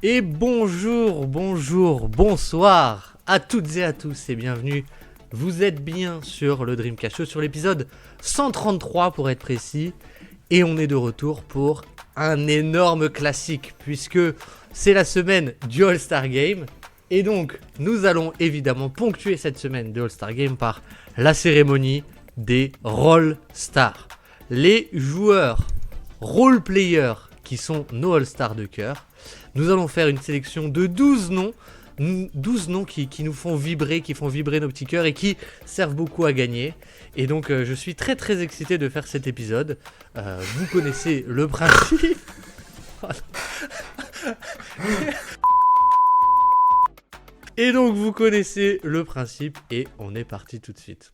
Et bonsoir à toutes et à tous et bienvenue. Vous êtes bien sur le Dreamcast Show, sur l'épisode 133 pour être précis. Et on est de retour pour un énorme classique puisque c'est la semaine du All-Star Game. Et donc nous allons évidemment ponctuer cette semaine de All-Star Game par la cérémonie des Roll-Stars. Les joueurs role-players qui sont nos All-Stars de cœur. Nous allons faire une sélection de 12 noms qui nous font vibrer, qui font vibrer nos petits cœurs et qui servent beaucoup à gagner. Et donc je suis très très excité de faire cet épisode. Vous connaissez le principe. Et donc vous connaissez le principe et on est parti tout de suite.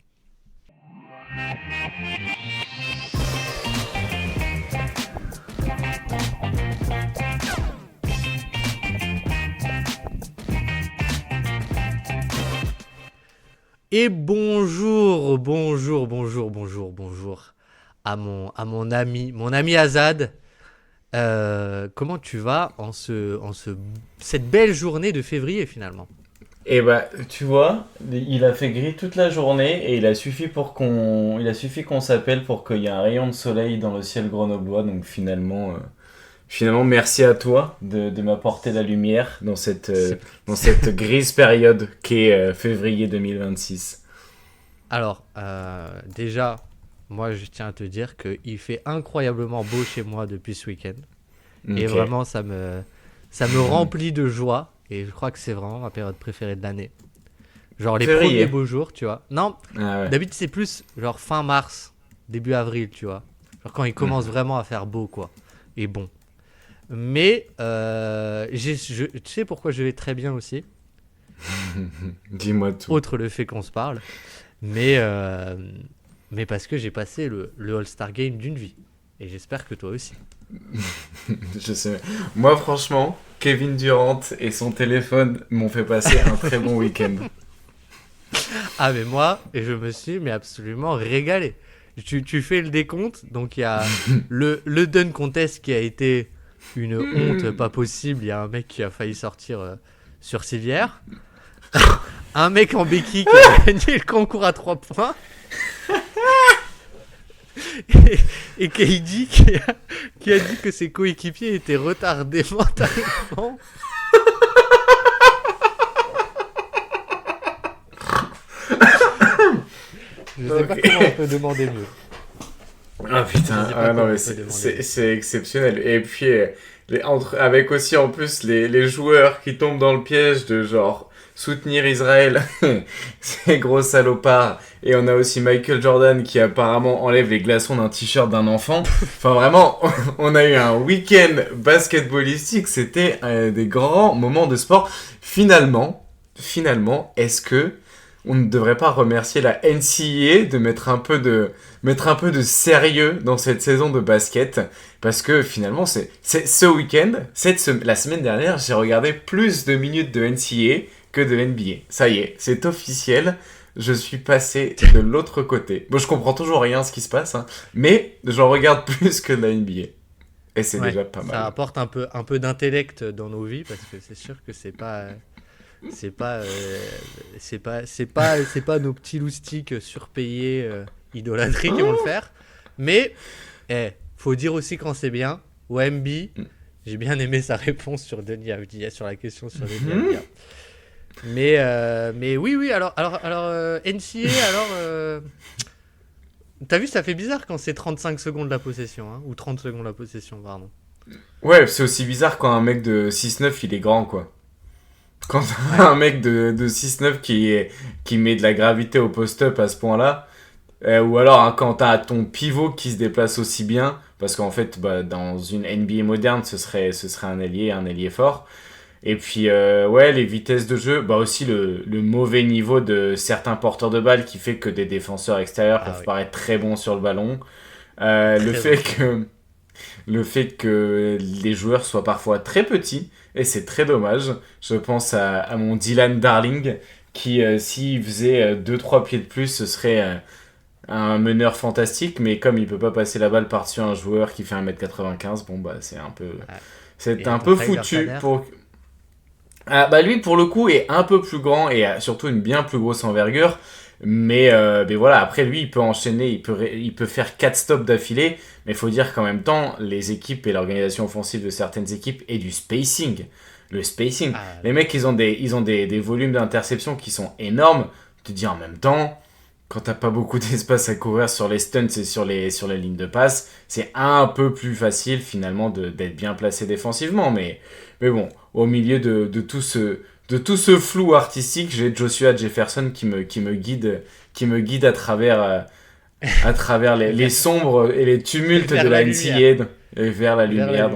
Et bonjour à mon ami Azad. Comment tu vas en cette belle journée de février finalement? Et bah, tu vois, il a fait gris toute la journée et il a suffi qu'on s'appelle pour qu'il y ait un rayon de soleil dans le ciel grenoblois. Donc finalement, merci à toi de m'apporter la lumière dans cette grise période qu'est février 2026. Alors, déjà, moi je tiens à te dire qu'il fait incroyablement beau chez moi depuis ce week-end. Okay. Et vraiment, ça me remplit de joie. Et je crois que c'est vraiment ma période préférée de l'année. Genre les premiers beaux jours, tu vois. Non, d'habitude c'est plus genre fin mars, début avril, tu vois. Genre quand il commence vraiment à faire beau, quoi. Et bon. Mais, tu sais pourquoi je vais très bien aussi? Dis-moi tout. Autre le fait qu'on se parle. Mais parce que j'ai passé le All-Star Game d'une vie. Et j'espère que toi aussi. Je sais. Moi, franchement, Kevin Durant et son téléphone m'ont fait passer un très bon week-end. Ah, mais moi, je me suis absolument régalé. Tu fais le décompte, donc il y a le dunk contest qui a été une honte pas possible. Il y a un mec qui a failli sortir sur civière. Un mec en béquille qui a gagné le concours à 3 points. Et KD qui a dit que ses coéquipiers étaient retardés mentalement. Je sais pas comment on peut demander mieux. Ah putain, non mais c'est exceptionnel. Et puis avec aussi en plus les joueurs qui tombent dans le piège de genre soutenir Israël, c'est gros salopard. Et on a aussi Michael Jordan qui apparemment enlève les glaçons d'un t-shirt d'un enfant. Enfin vraiment, on a eu un week-end basketballistique, c'était des grands moments de sport. Finalement, est-ce que on ne devrait pas remercier la NCAA de mettre un peu de sérieux dans cette saison de basket? Parce que finalement, c'est ce week-end, la semaine dernière, j'ai regardé plus de minutes de NCAA que de NBA. Ça y est, c'est officiel. Je suis passé de l'autre côté. Bon, je comprends toujours rien à ce qui se passe, hein, mais j'en regarde plus que de la NBA. Et c'est déjà pas mal. Ça apporte un peu d'intellect dans nos vies parce que c'est sûr que c'est pas nos petits loustiques surpayés idolâtrés qui vont le faire. Mais faut dire aussi quand c'est bien. OMB, j'ai bien aimé sa réponse sur Denis Avdia, sur la question sur Denis Avdia. Mais oui, alors NCA, t'as vu, ça fait bizarre quand c'est 35 secondes la possession, hein, ou 30 secondes la possession, pardon. Ouais, c'est aussi bizarre quand un mec de 6'9 il est grand, quoi. Quand un mec de 6'9 qui met de la gravité au post-up à ce point-là, ou alors hein, quand t'as ton pivot qui se déplace aussi bien, parce qu'en fait, dans une NBA moderne, ce serait un ailier fort. Et puis, les vitesses de jeu, aussi le mauvais niveau de certains porteurs de balles qui fait que des défenseurs extérieurs peuvent paraître très bons sur le ballon. Le fait que les joueurs soient parfois très petits, et c'est très dommage. Je pense à mon Dylan Darling, qui, s'il faisait 2-3 pieds de plus, ce serait un meneur fantastique, mais comme il peut pas passer la balle par-dessus un joueur qui fait 1m95, c'est un peu... C'est un peu foutu pour... Lui, pour le coup, est un peu plus grand et a surtout une bien plus grosse envergure. Mais voilà, après lui, il peut enchaîner, il peut faire 4 stops d'affilée. Mais il faut dire qu'en même temps, les équipes et l'organisation offensive de certaines équipes et du spacing. Le spacing. Les mecs, ils ont des volumes d'interception qui sont énormes. Tu te dis en même temps, quand t'as pas beaucoup d'espace à couvrir sur les stunts et sur les lignes de passe, c'est un peu plus facile finalement d'être bien placé défensivement. Mais bon, au milieu de tout ce flou artistique, j'ai Joshua Jefferson qui me guide à travers les sombres et les tumultes de la NCAA et vers la lumière.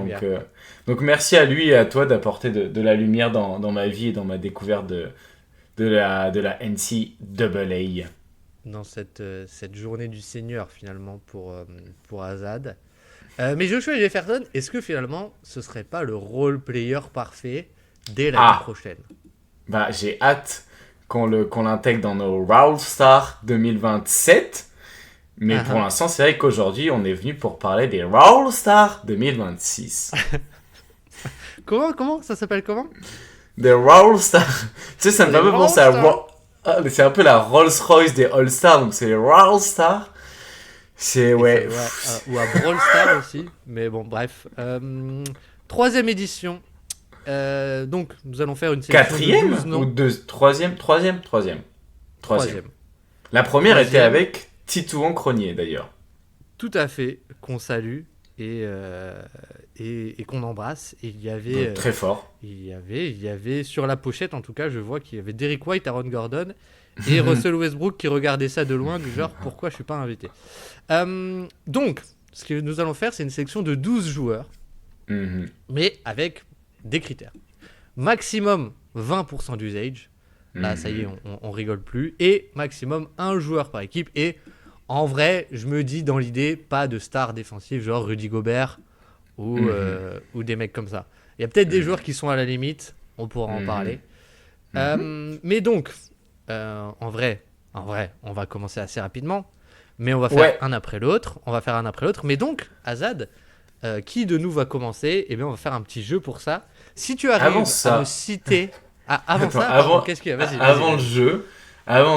Donc merci à lui et à toi d'apporter de la lumière dans ma vie et dans ma découverte de la NCAA. Dans cette journée du Seigneur, finalement, pour Azad. Mais Joshua Jefferson, est-ce que finalement, ce serait pas le role player parfait dès l'année prochaine? J'ai hâte qu'on l'intègre dans nos Raul Stars 2027. Mais pour l'instant, c'est vrai qu'aujourd'hui, on est venu pour parler des Raul Stars 2026. Comment ça s'appelle comment? Des Raul Stars. Tu sais, ça me fait un peu penser à... c'est un peu la Rolls-Royce des All-Stars, donc c'est les Raul Stars. C'est ouais. Ou à Brawl Stars aussi. Mais bon, bref. 3e édition. Donc, nous allons faire une sélection 4e de 12 noms. ou 3e. La première était avec Titouan Cronier, d'ailleurs. Tout à fait, qu'on salue et qu'on embrasse. Et il y avait... Donc, très fort. Il y avait sur la pochette, en tout cas, je vois qu'il y avait Derrick White, Aaron Gordon et Russell Westbrook qui regardait ça de loin, du genre, pourquoi je suis pas invité. Donc, ce que nous allons faire, c'est une sélection de 12 joueurs, mais avec des critères. Maximum 20% d'usage. Là, ça y est, on rigole plus. Et maximum un joueur par équipe. Et en vrai, je me dis dans l'idée, pas de star défensive, genre Rudy Gobert ou des mecs comme ça. Il y a peut-être des joueurs qui sont à la limite, on pourra en parler. Mais donc, en vrai, on va commencer assez rapidement. Mais on va faire un après l'autre. Mais donc, Azad, qui de nous va commencer? Eh bien, on va faire un petit jeu pour ça. Si tu arrives à me citer... qu'est-ce qu'il y a? Vas-y. Avant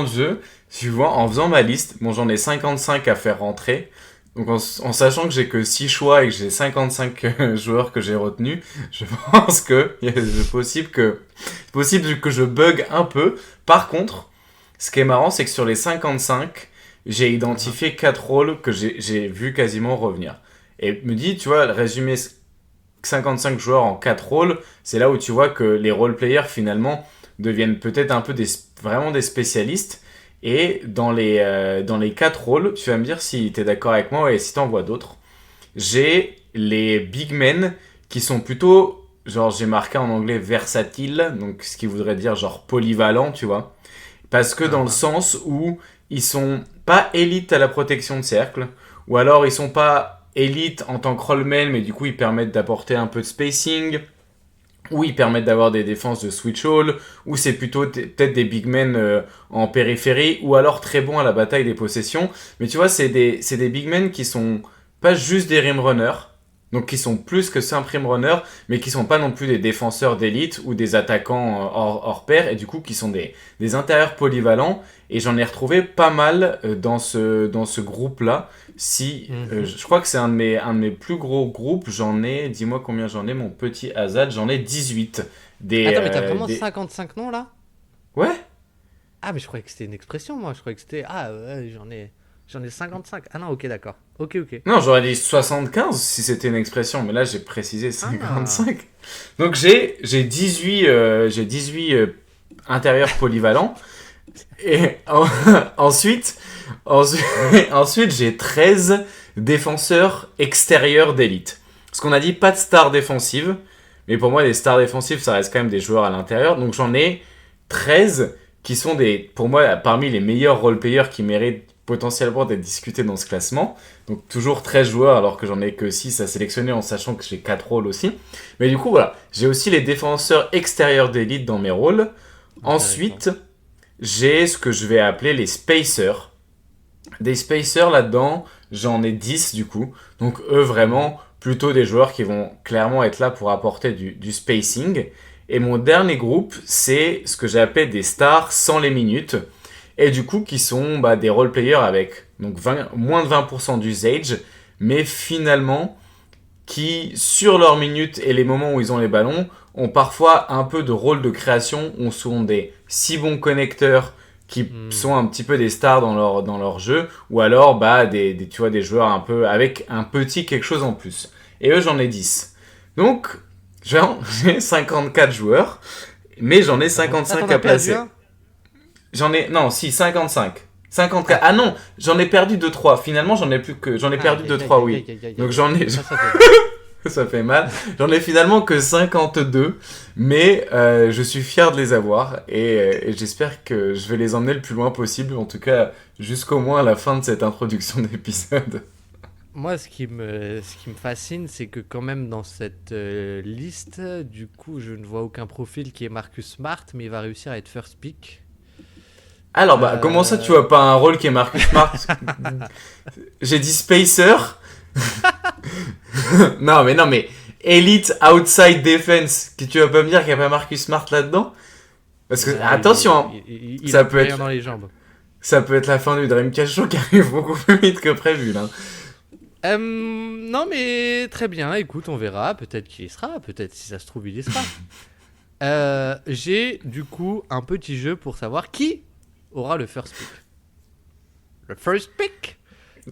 le jeu, tu vois, en faisant ma liste, bon, j'en ai 55 à faire rentrer. Donc, en sachant que j'ai que 6 choix et que j'ai 55 joueurs que j'ai retenus, je pense que c'est possible que je bug un peu. Par contre, ce qui est marrant, c'est que sur les 55, j'ai identifié 4 rôles que j'ai vu quasiment revenir. Et me dit, tu vois, résumer 55 joueurs en 4 rôles, c'est là où tu vois que les role-players, finalement, deviennent peut-être un peu vraiment des spécialistes. Et dans les 4 rôles, tu vas me dire si tu es d'accord avec moi et si tu en vois d'autres. J'ai les big men qui sont plutôt, genre j'ai marqué en anglais versatile, donc ce qui voudrait dire genre polyvalent, tu vois. Parce que dans le sens où ils sont pas élites à la protection de cercle, ou alors ils sont pas élites en tant que rollman, mais du coup ils permettent d'apporter un peu de spacing, ou ils permettent d'avoir des défenses de switch all, ou c'est plutôt peut-être des big men en périphérie, ou alors très bons à la bataille des possessions. Mais tu vois, c'est des big men qui sont pas juste des rim runners, donc qui sont plus que simple rim runners, mais qui sont pas non plus des défenseurs d'élite ou des attaquants hors pair, et du coup qui sont des intérieurs polyvalents. Et j'en ai retrouvé pas mal dans ce groupe-là. Je crois que c'est un de mes plus gros groupes. Dis-moi combien j'en ai, mon petit Azad. J'en ai 18. Attends, mais t'as vraiment 55 noms là? Ouais. Ah, mais je croyais que c'était une expression, moi. Je croyais que c'était... j'en ai 55. Ah non, ok, d'accord. Ok. Non, j'aurais dit 75 si c'était une expression, mais là j'ai précisé 55. Donc j'ai 18 intérieurs polyvalents. Et ensuite, j'ai 13 défenseurs extérieurs d'élite. Parce qu'on a dit pas de stars défensives, mais pour moi, les stars défensives, ça reste quand même des joueurs à l'intérieur. Donc j'en ai 13 qui sont pour moi, parmi les meilleurs role-players qui méritent potentiellement d'être discutés dans ce classement. Donc toujours 13 joueurs alors que j'en ai que 6 à sélectionner en sachant que j'ai 4 rôles aussi. Mais du coup, voilà, j'ai aussi les défenseurs extérieurs d'élite dans mes rôles. Ensuite... j'ai ce que je vais appeler les spacers. Des spacers là-dedans, j'en ai 10 du coup. Donc eux vraiment, plutôt des joueurs qui vont clairement être là pour apporter du spacing. Et mon dernier groupe, c'est ce que j'ai appelé des stars sans les minutes. Et du coup, qui sont des role-players avec donc moins de 20% d'usage, mais finalement, qui, sur leurs minutes et les moments où ils ont les ballons, ont parfois un peu de rôle de création, où sont des si bons connecteurs qui sont un petit peu des stars dans leur jeu, ou alors tu vois, des joueurs un peu avec un petit quelque chose en plus. Et eux, j'en ai 10. Donc, j'ai 54 joueurs, mais j'en ai 55 à placer. Non, si, 55. 54. Ah non, j'en ai perdu 2-3. Finalement, j'en ai perdu 2-3, oui. Donc j'en ai... Ça fait mal. J'en ai finalement que 52, mais je suis fier de les avoir et j'espère que je vais les emmener le plus loin possible, en tout cas jusqu'au moins à la fin de cette introduction d'épisode. Moi, ce qui me fascine, c'est que quand même dans cette liste, du coup, je ne vois aucun profil qui est Marcus Smart, mais il va réussir à être first pick. Alors, comment ça, tu vois pas un rôle qui est Marcus Smart? J'ai dit Spacer. non, mais Elite Outside Defense, tu vas pas me dire qu'il n'y a pas Marcus Smart là-dedans? Parce que, attention, il ça peut être dans les jambes. Ça peut être la fin du Dreamcast Show qui arrive beaucoup plus vite que prévu, là. Non, mais très bien, écoute, on verra. Peut-être qu'il y sera, peut-être si ça se trouve, il y sera. J'ai du coup un petit jeu pour savoir qui aura le first pick. Le first pick.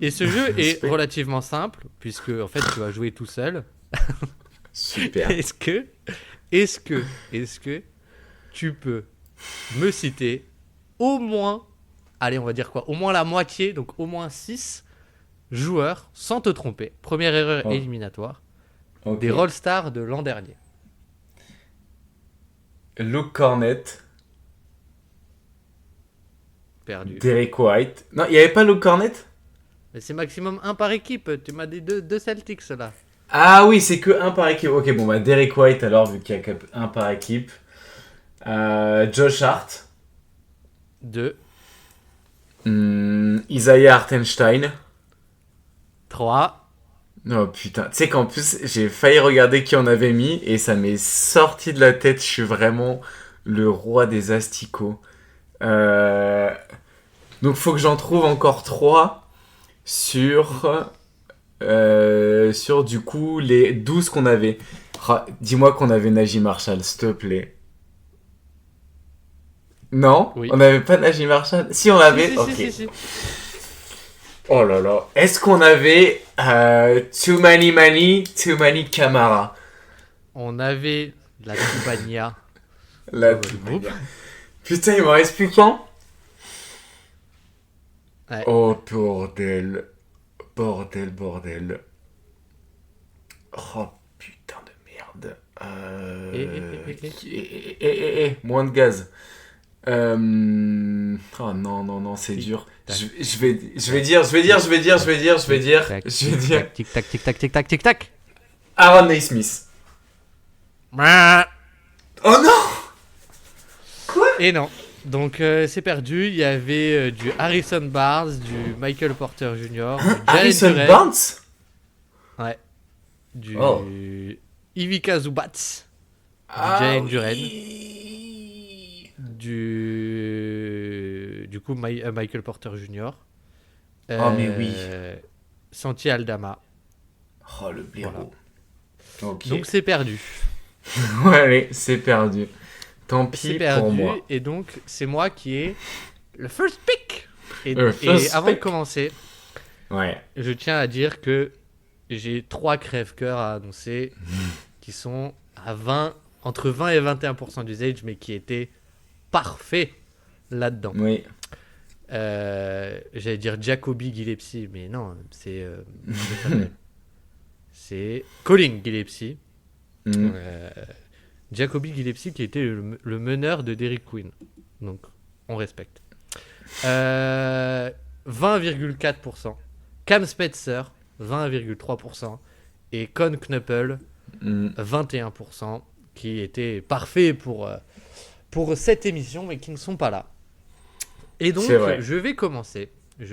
Et ce jeu est relativement simple, puisque en fait tu vas jouer tout seul. Super. Est-ce que tu peux me citer au moins, allez, on va dire quoi, au moins la moitié, donc au moins 6 joueurs, sans te tromper, première erreur éliminatoire, des All-Stars de l'an dernier. Luke Cornett. Perdu. Derek White. Non, il n'y avait pas Luke Cornett? Mais c'est maximum 1 par équipe. Tu m'as dit deux Celtics là. Ah oui, c'est que 1 par équipe. Ok, bon, Derek White alors, vu qu'il y a 1 par équipe. Josh Hart. 2. Isaiah Hartenstein. 3. Oh putain, tu sais qu'en plus, j'ai failli regarder qui on avait mis et ça m'est sorti de la tête. Je suis vraiment le roi des asticots. Donc faut que j'en trouve encore 3 sur du coup les 12 qu'on avait. Dis-moi qu'on avait Najee Marshall, s'il te plaît. Non, oui. On n'avait pas Najee Marshall. Si on l'avait, si, ok. Si. Oh là là. Est-ce qu'on avait Too Many Camara? On avait la Tubania. La Tubania. Putain, il m'en reste plus qu'un. Ouais. Oh bordel. Bordel. Oh putain de merde. Moins de gaz. Oh non, c'est dur. Je vais dire. Tic tac. Aaron Naismith. Oh non. Quoi? Et non. Donc c'est perdu. Il y avait du Harrison Barnes, du Michael Porter Jr. Harrison Barnes? Ouais. Du Ivica Zubac. Du Jalen Duren. Du coup Michael Porter Jr. Mais oui. Santi Aldama. Oh le blaireau. Voilà. Okay. Donc c'est perdu. Ouais, allez, c'est perdu. Tant pis pour moi. Et donc c'est moi qui ai le first pick. Et avant de commencer, je tiens à dire que j'ai 3 crève-cœurs à annoncer qui sont à entre 20 et 21% d'usage, mais qui étaient parfaits là-dedans. Oui. J'allais dire Jacoby Gillespie, mais non, c'est Colin Gillespie. Jacoby Gillespie qui était le meneur de Derrick Queen. Donc, on respecte. 20,4%. Cam Spencer, 20,3%. Et Con Knuppel, 21%. Qui étaient parfaits pour cette émission, mais qui ne sont pas là. Et donc, je vais commencer. Et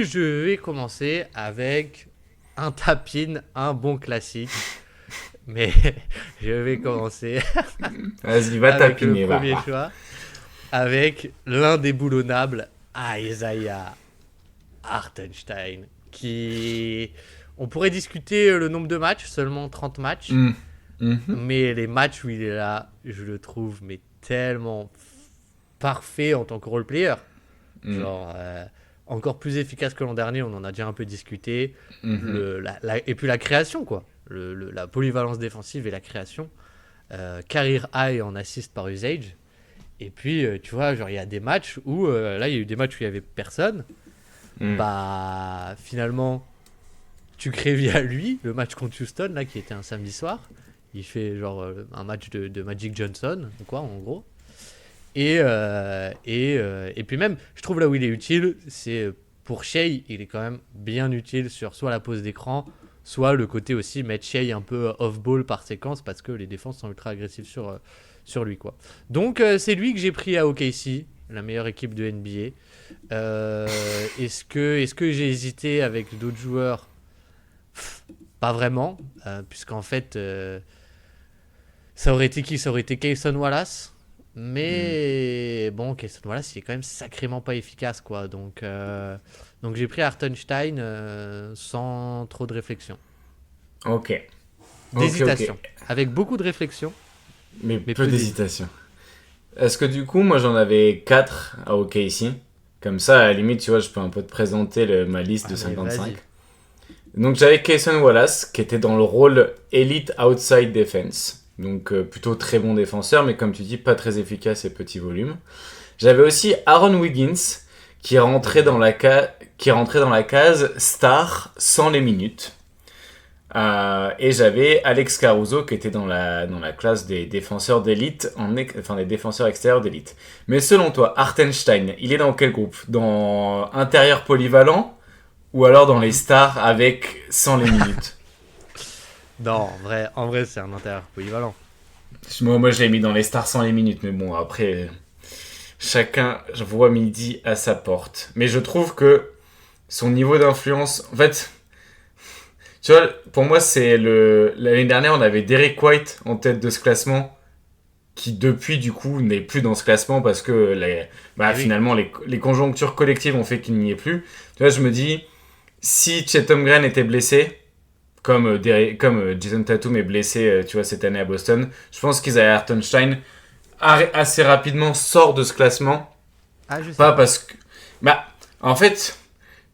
je vais commencer avec un tapin, un bon classique. mais je vais commencer. Vas-y, va tapiner. Le premier choix, avec l'indéboulonnable Isaiah Hartenstein, qui... On pourrait discuter le nombre de matchs, seulement 30 matchs, mais les matchs où il est là, je le trouve mais tellement parfait en tant que role-player. Genre, encore plus efficace que l'an dernier, on en a déjà un peu discuté. Et puis la création, quoi. La polyvalence défensive et la création. Career high en assist par usage. Et puis, tu vois, genre, il y a des matchs où... là, il y a eu des matchs où il n'y avait personne. Bah, finalement, tu crées via lui. Le match contre Houston, là, qui était un samedi soir. Il fait, genre, un match de Magic Johnson, quoi, en gros. Et puis même, je trouve là où il est utile, c'est pour Shai, il est quand même bien utile sur soit la pose d'écran, soit le côté aussi mettre Shai un peu off-ball par séquence parce que les défenses sont ultra agressives sur lui, quoi. Donc c'est lui que j'ai pris à OKC, la meilleure équipe de NBA. Est-ce que j'ai hésité avec d'autres joueurs ? Pas vraiment, puisqu'en fait, ça aurait été qui ? Ça aurait été Cason Wallace. Mais bon, Cason Wallace, il est quand même sacrément pas efficace, quoi. Donc j'ai pris Hartenstein sans trop de réflexion. Ok. D'hésitation. Avec beaucoup de réflexion. Mais peu d'hésitation. Est-ce que du coup, moi j'en avais 4 à OKC. Comme ça, à la limite, tu vois, je peux un peu te présenter ma liste de 55. Vas-y. Donc j'avais Cason Wallace, qui était dans le rôle Elite Outside Defense. Donc plutôt très bon défenseur, mais comme tu dis, pas très efficace et petit volume. J'avais aussi Aaron Wiggins, qui est rentré dans la case star sans les minutes. Et j'avais Alex Caruso, qui était dans la classe des défenseurs d'élite, des défenseurs extérieurs d'élite. Mais selon toi, Hartenstein, il est dans quel groupe ? Dans intérieur polyvalent ou alors dans les stars avec sans les minutes ? Non, en vrai, c'est un intérieur polyvalent. Moi, je l'ai mis dans les stars sans les minutes, mais bon, après, chacun voit midi à sa porte. Mais je trouve que son niveau d'influence, en fait, tu vois, pour moi, l'année dernière, on avait Derek White en tête de ce classement, qui depuis, du coup, n'est plus dans ce classement parce que finalement, les conjonctures collectives ont fait qu'il n'y est plus. Tu vois, je me dis, si Chet Holmgren était blessé, comme Jason Tatum est blessé, tu vois, cette année à Boston, je pense qu'Isaiah Hartenstein assez rapidement sort de ce classement. Je sais pas parce que, en fait,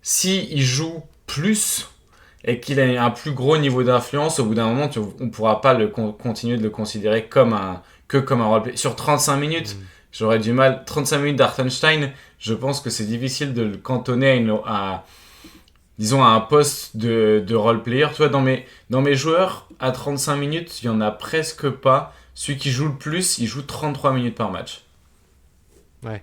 si il joue plus et qu'il a un plus gros niveau d'influence, au bout d'un moment, on pourra pas continuer de le considérer comme un roleplay. Sur 35 minutes, j'aurais du mal. 35 minutes d'Hartenstein, je pense que c'est difficile de le cantonner disons à un poste de role-player. Tu vois, dans mes joueurs, à 35 minutes, il y en a presque pas. Celui qui joue le plus, il joue 33 minutes par match. Ouais.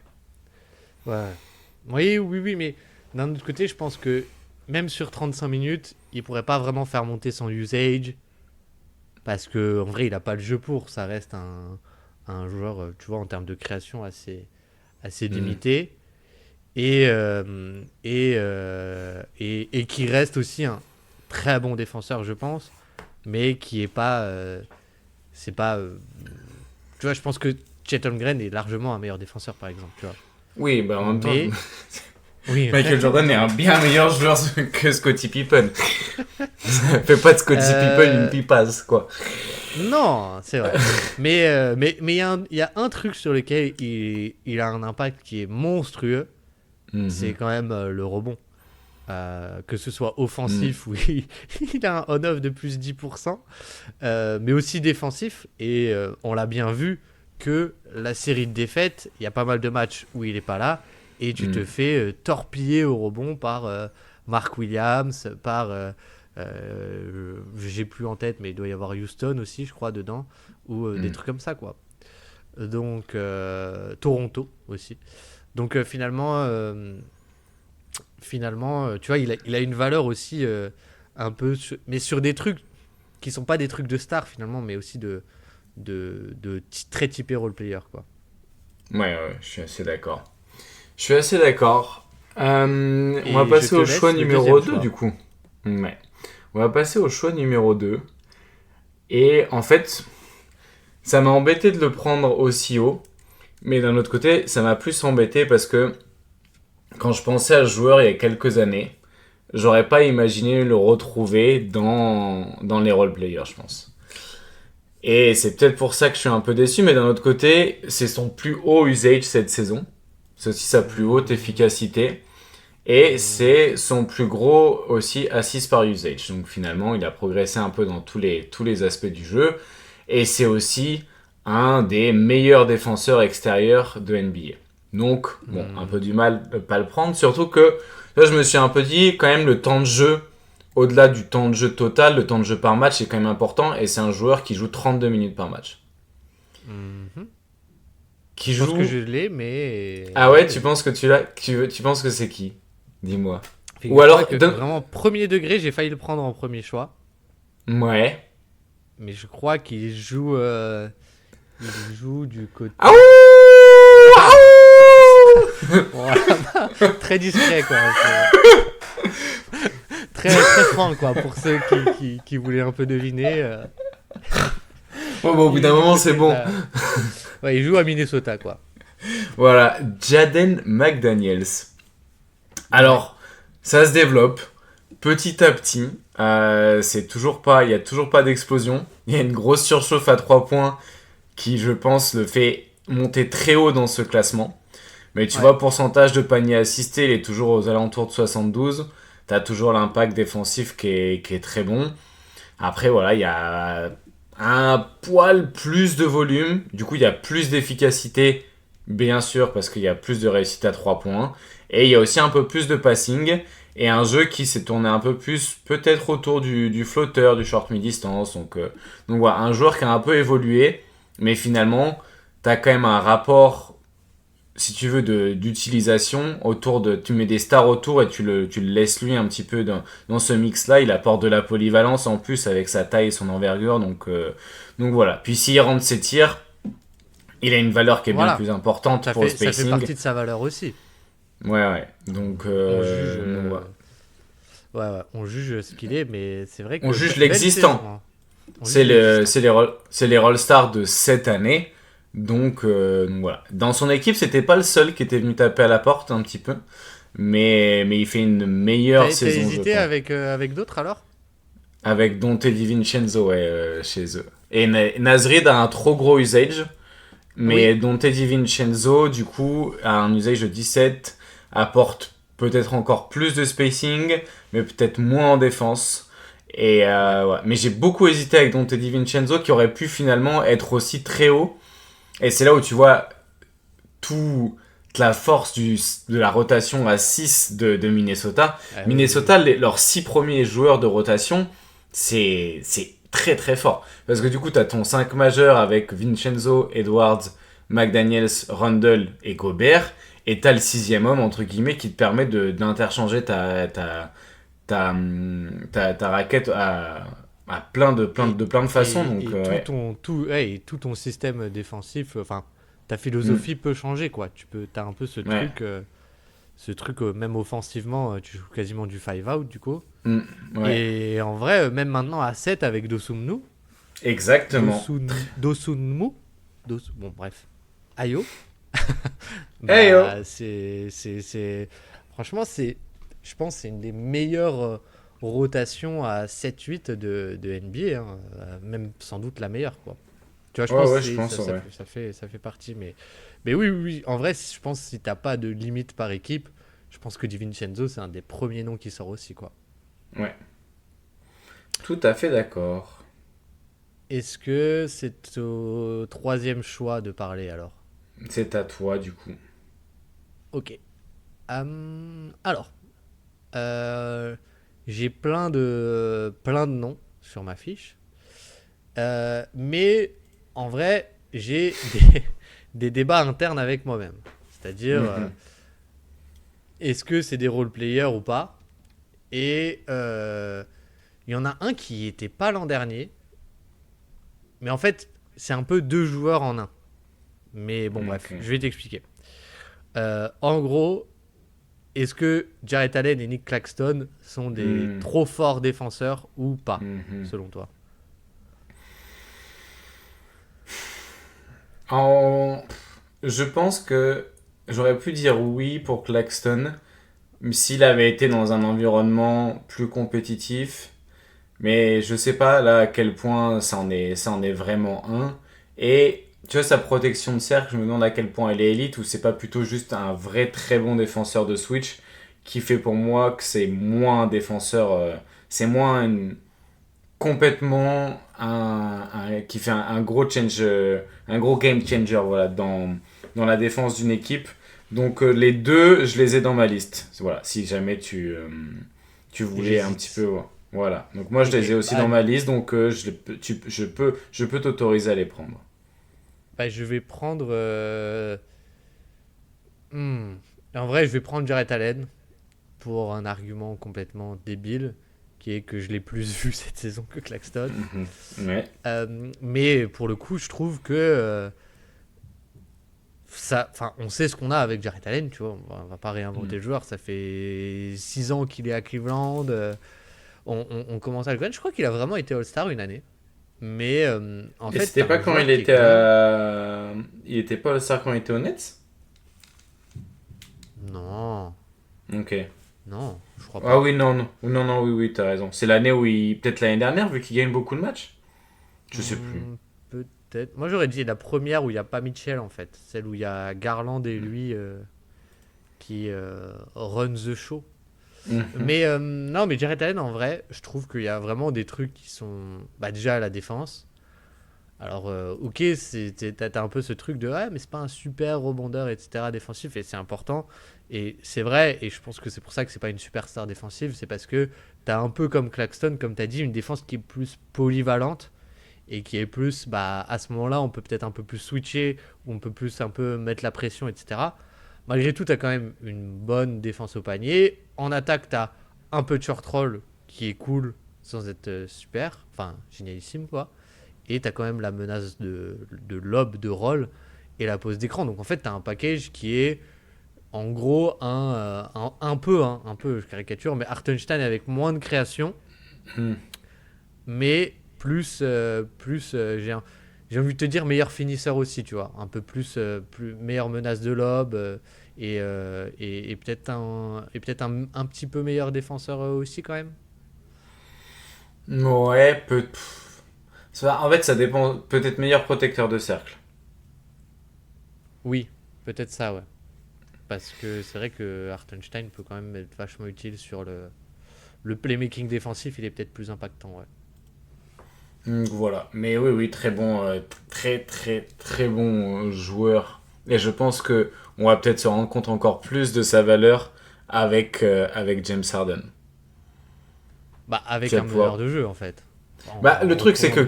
Oui, mais d'un autre côté, je pense que même sur 35 minutes, il pourrait pas vraiment faire monter son usage. Parce que en vrai, il a pas le jeu pour. Ça reste un joueur, tu vois, en termes de création assez limité. Et qui reste aussi un très bon défenseur, je pense, mais qui est pas... tu vois, je pense que Chet Holmgren est largement un meilleur défenseur, par exemple, tu vois. Oui, en même temps... Oui. Michael Jordan est un bien meilleur joueur que Scottie Pippen. Ça fait pas de Scottie Pippen une pipasse, quoi. Non, c'est vrai. mais il y a un truc sur lequel il a un impact qui est monstrueux. C'est quand même le rebond. Que ce soit offensif, où il a un on-off de plus 10%, mais aussi défensif. Et on l'a bien vu que la série de défaites, il y a pas mal de matchs où il n'est pas là. Et tu te fais torpiller au rebond par Mark Williams, par... j'ai plus en tête, mais il doit y avoir Houston aussi, je crois, dedans. Ou des trucs comme ça, quoi. Donc, Toronto aussi. Donc finalement, tu vois, il a une valeur aussi un peu, mais sur des trucs qui sont pas des trucs de star finalement, mais aussi de très typé role player, quoi. Ouais, je suis assez d'accord. On va passer au choix numéro 2 du coup. Ouais. On va passer au choix numéro 2. Et en fait, ça m'a embêté de le prendre aussi haut. Mais d'un autre côté, ça m'a plus embêté parce que quand je pensais à ce joueur il y a quelques années, j'aurais pas imaginé le retrouver dans les role-players, je pense. Et c'est peut-être pour ça que je suis un peu déçu, mais d'un autre côté, c'est son plus haut usage cette saison. C'est aussi sa plus haute efficacité. Et c'est son plus gros aussi assist par usage. Donc finalement, il a progressé un peu dans tous les aspects du jeu. Et c'est aussi un des meilleurs défenseurs extérieurs de NBA. Donc, bon, un peu du mal de pas le prendre. Surtout que, là, je me suis un peu dit, quand même, le temps de jeu, au-delà du temps de jeu total, le temps de jeu par match est quand même important. Et c'est un joueur qui joue 32 minutes par match. Qui Je joue... pense que je l'ai, mais... Ah ouais, tu penses que tu l'as... Tu penses que c'est qui? Dis-moi. Ou alors... Vraiment, premier degré, j'ai failli le prendre en premier choix. Ouais. Mais je crois qu'il joue... Il joue du côté... Voilà. Très discret, quoi. Très franc, quoi, pour ceux qui voulaient un peu deviner. Bon, au bout d'un moment, c'est bon. Ouais, il joue à Minnesota, quoi. Voilà, Jaden McDaniels. Alors, ça se développe petit à petit. Il y a toujours pas d'explosion. Il y a une grosse surchauffe à 3 points qui, je pense, le fait monter très haut dans ce classement. Mais tu vois, pourcentage de panier assisté, il est toujours aux alentours de 72. T'as toujours l'impact défensif qui est très bon. Après, voilà, il y a un poil plus de volume. Du coup, il y a plus d'efficacité, bien sûr, parce qu'il y a plus de réussite à 3 points. Et il y a aussi un peu plus de passing. Et un jeu qui s'est tourné un peu plus, peut-être autour du flotteur, du short mi-distance. Donc voilà, un joueur qui a un peu évolué. Mais finalement, t'as quand même un rapport, si tu veux, d'utilisation autour de... Tu mets des stars autour et tu le laisses lui un petit peu dans ce mix-là. Il apporte de la polyvalence en plus avec sa taille et son envergure. Donc voilà. Puis s'il rentre ses tirs, il a une valeur qui est bien plus importante pour le spacing. Ça fait partie de sa valeur aussi. Ouais. Donc, on juge... Ouais, on juge ce qu'il est, mais c'est vrai que... On juge l'existant. C'est les All-Stars de cette année. Donc voilà. Dans son équipe, c'était pas le seul qui était venu taper à la porte un petit peu. Mais il fait une meilleure saison. T'as hésité avec d'autres alors? Avec Donte DiVincenzo chez eux. Et Nasrid a un trop gros usage. Mais Donte DiVincenzo, du coup, a un usage de 17. Apporte peut-être encore plus de spacing. Mais peut-être moins en défense. Et ouais. Mais j'ai beaucoup hésité avec Donte DiVincenzo qui aurait pu finalement être aussi très haut. Et c'est là où tu vois toute la force de la rotation à 6 de Minnesota. Minnesota, leurs 6 premiers joueurs de rotation, c'est très très fort. Parce que du coup, tu as ton 5 majeur avec Vincenzo, Edwards, McDaniels, Rundle et Gobert. Et tu as le 6e homme, entre guillemets, qui te permet d'interchanger ta raquette à plein de façons. Et tout ton système défensif, enfin, ta philosophie peut changer, quoi. T'as un peu ce truc, même offensivement, tu joues quasiment du 5-out, du coup. Et en vrai, même maintenant à 7 avec Dosunmu. Exactement. Dosunmu. Bon, bref. Ayo. Franchement, je pense que c'est une des meilleures rotation à 7-8 de NBA, hein. Même sans doute la meilleure, quoi. Tu vois, je pense que ça fait partie. Mais oui, en vrai, je pense que si t'as pas de limite par équipe, je pense que DiVincenzo, c'est un des premiers noms qui sort aussi, quoi. Ouais. Tout à fait d'accord. Est-ce que c'est au 3e choix de parler, alors? C'est à toi, du coup. Ok. Alors, j'ai plein de noms sur ma fiche. Mais en vrai, j'ai des débats internes avec moi-même. C'est-à-dire, est-ce que c'est des role-players ou pas? Et il y en a un qui était pas l'an dernier. Mais en fait, c'est un peu 2 joueurs en un. Mais bon, bref, je vais t'expliquer. En gros, est-ce que Jarrett Allen et Nick Claxton sont des trop forts défenseurs ou pas, selon toi? Je pense que j'aurais pu dire oui pour Claxton s'il avait été dans un environnement plus compétitif. Mais je sais pas là à quel point ça en est vraiment un. Et tu vois, sa protection de cercle, je me demande à quel point elle est élite ou c'est pas plutôt juste un vrai très bon défenseur de Switch qui fait pour moi que c'est moins un défenseur. C'est moins complètement qui fait un gros change, un gros game changer voilà, dans la défense d'une équipe. Donc les deux, je les ai dans ma liste. Voilà, si jamais tu voulais un petit peu. Ouais. Voilà. Donc moi je les ai aussi dans ma liste, donc je peux t'autoriser à les prendre. Je vais prendre. En vrai, je vais prendre Jarrett Allen pour un argument complètement débile, qui est que je l'ai plus vu cette saison que Claxton. Ouais. Mais pour le coup, je trouve que on sait ce qu'on a avec Jarrett Allen, tu vois. On va pas réinventer le joueur. Ça fait 6 ans qu'il est à Cleveland. On commence à le connaître. Je crois qu'il a vraiment été All-Star une année. Mais en fait, c'était pas quand il était il était pas All-Star quand il était au Nets? Non. Ok. Non, je crois pas. Ah oui, non, oui, t'as raison. C'est l'année où peut-être l'année dernière, vu qu'il gagne beaucoup de matchs. Je sais plus. Peut-être. Moi, j'aurais dit la première où il n'y a pas Mitchell, en fait. Celle où il y a Garland et lui qui run the show. Mais non, mais Jarrett Allen, en vrai, je trouve qu'il y a vraiment des trucs qui sont. Déjà, la défense. Alors, ok, t'as un peu ce truc de mais c'est pas un super rebondeur, etc. défensif, et c'est important. Et c'est vrai, et je pense que c'est pour ça que c'est pas une superstar défensive, c'est parce que t'as un peu comme Claxton, comme t'as dit, une défense qui est plus polyvalente et qui est plus, à ce moment-là, on peut peut-être un peu plus switcher, ou on peut plus un peu mettre la pression, etc. Malgré tout, t'as quand même une bonne défense au panier. En attaque, t'as un peu de short roll qui est cool sans être super, enfin génialissime quoi. Et t'as quand même la menace de lob, de roll et la pose d'écran. Donc en fait, t'as un package qui est en gros un peu, je caricature, mais Hartenstein avec moins de création, mais plus j'ai envie de te dire meilleur finisseur aussi, tu vois, un peu plus meilleure menace de lob et peut-être un petit peu meilleur défenseur aussi quand même. Ouais, en fait, ça dépend. Peut-être meilleur protecteur de cercle. Oui, peut-être ça, ouais. Parce que c'est vrai que Hartenstein peut quand même être vachement utile sur le playmaking défensif, il est peut-être plus impactant, ouais. Voilà. Mais oui, oui, très bon, très, très, très bon joueur. Et je pense que on va peut-être se rendre compte encore plus de sa valeur avec James Harden. Avec un meneur de jeu, en fait. Le truc, c'est que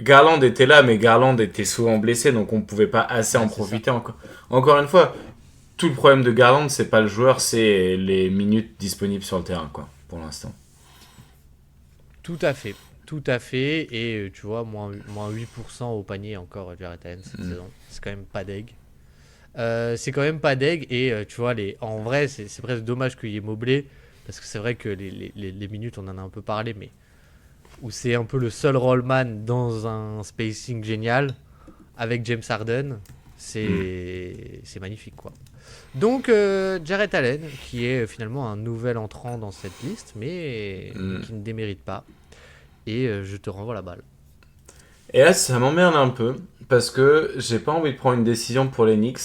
Garland était là, mais Garland était souvent blessé, donc on ne pouvait pas assez en profiter. Encore une fois, tout le problème de Garland, c'est pas le joueur, c'est les minutes disponibles sur le terrain, quoi, pour l'instant. Tout à fait. Tout à fait. Et tu vois, moins 8% au panier encore, Jarrett Allen cette saison. C'est quand même pas deg. C'est quand même pas deg. Et tu vois, en vrai, c'est presque dommage qu'il y ait Mobley. Parce que c'est vrai que les minutes, on en a un peu parlé, mais où c'est un peu le seul rollman dans un spacing génial avec James Harden, c'est magnifique, quoi. Donc, Jarrett Allen, qui est finalement un nouvel entrant dans cette liste, mais qui ne démérite pas. Et je te renvoie la balle. Et là, ça m'emmerde un peu, parce que j'ai pas envie de prendre une décision pour les Knicks,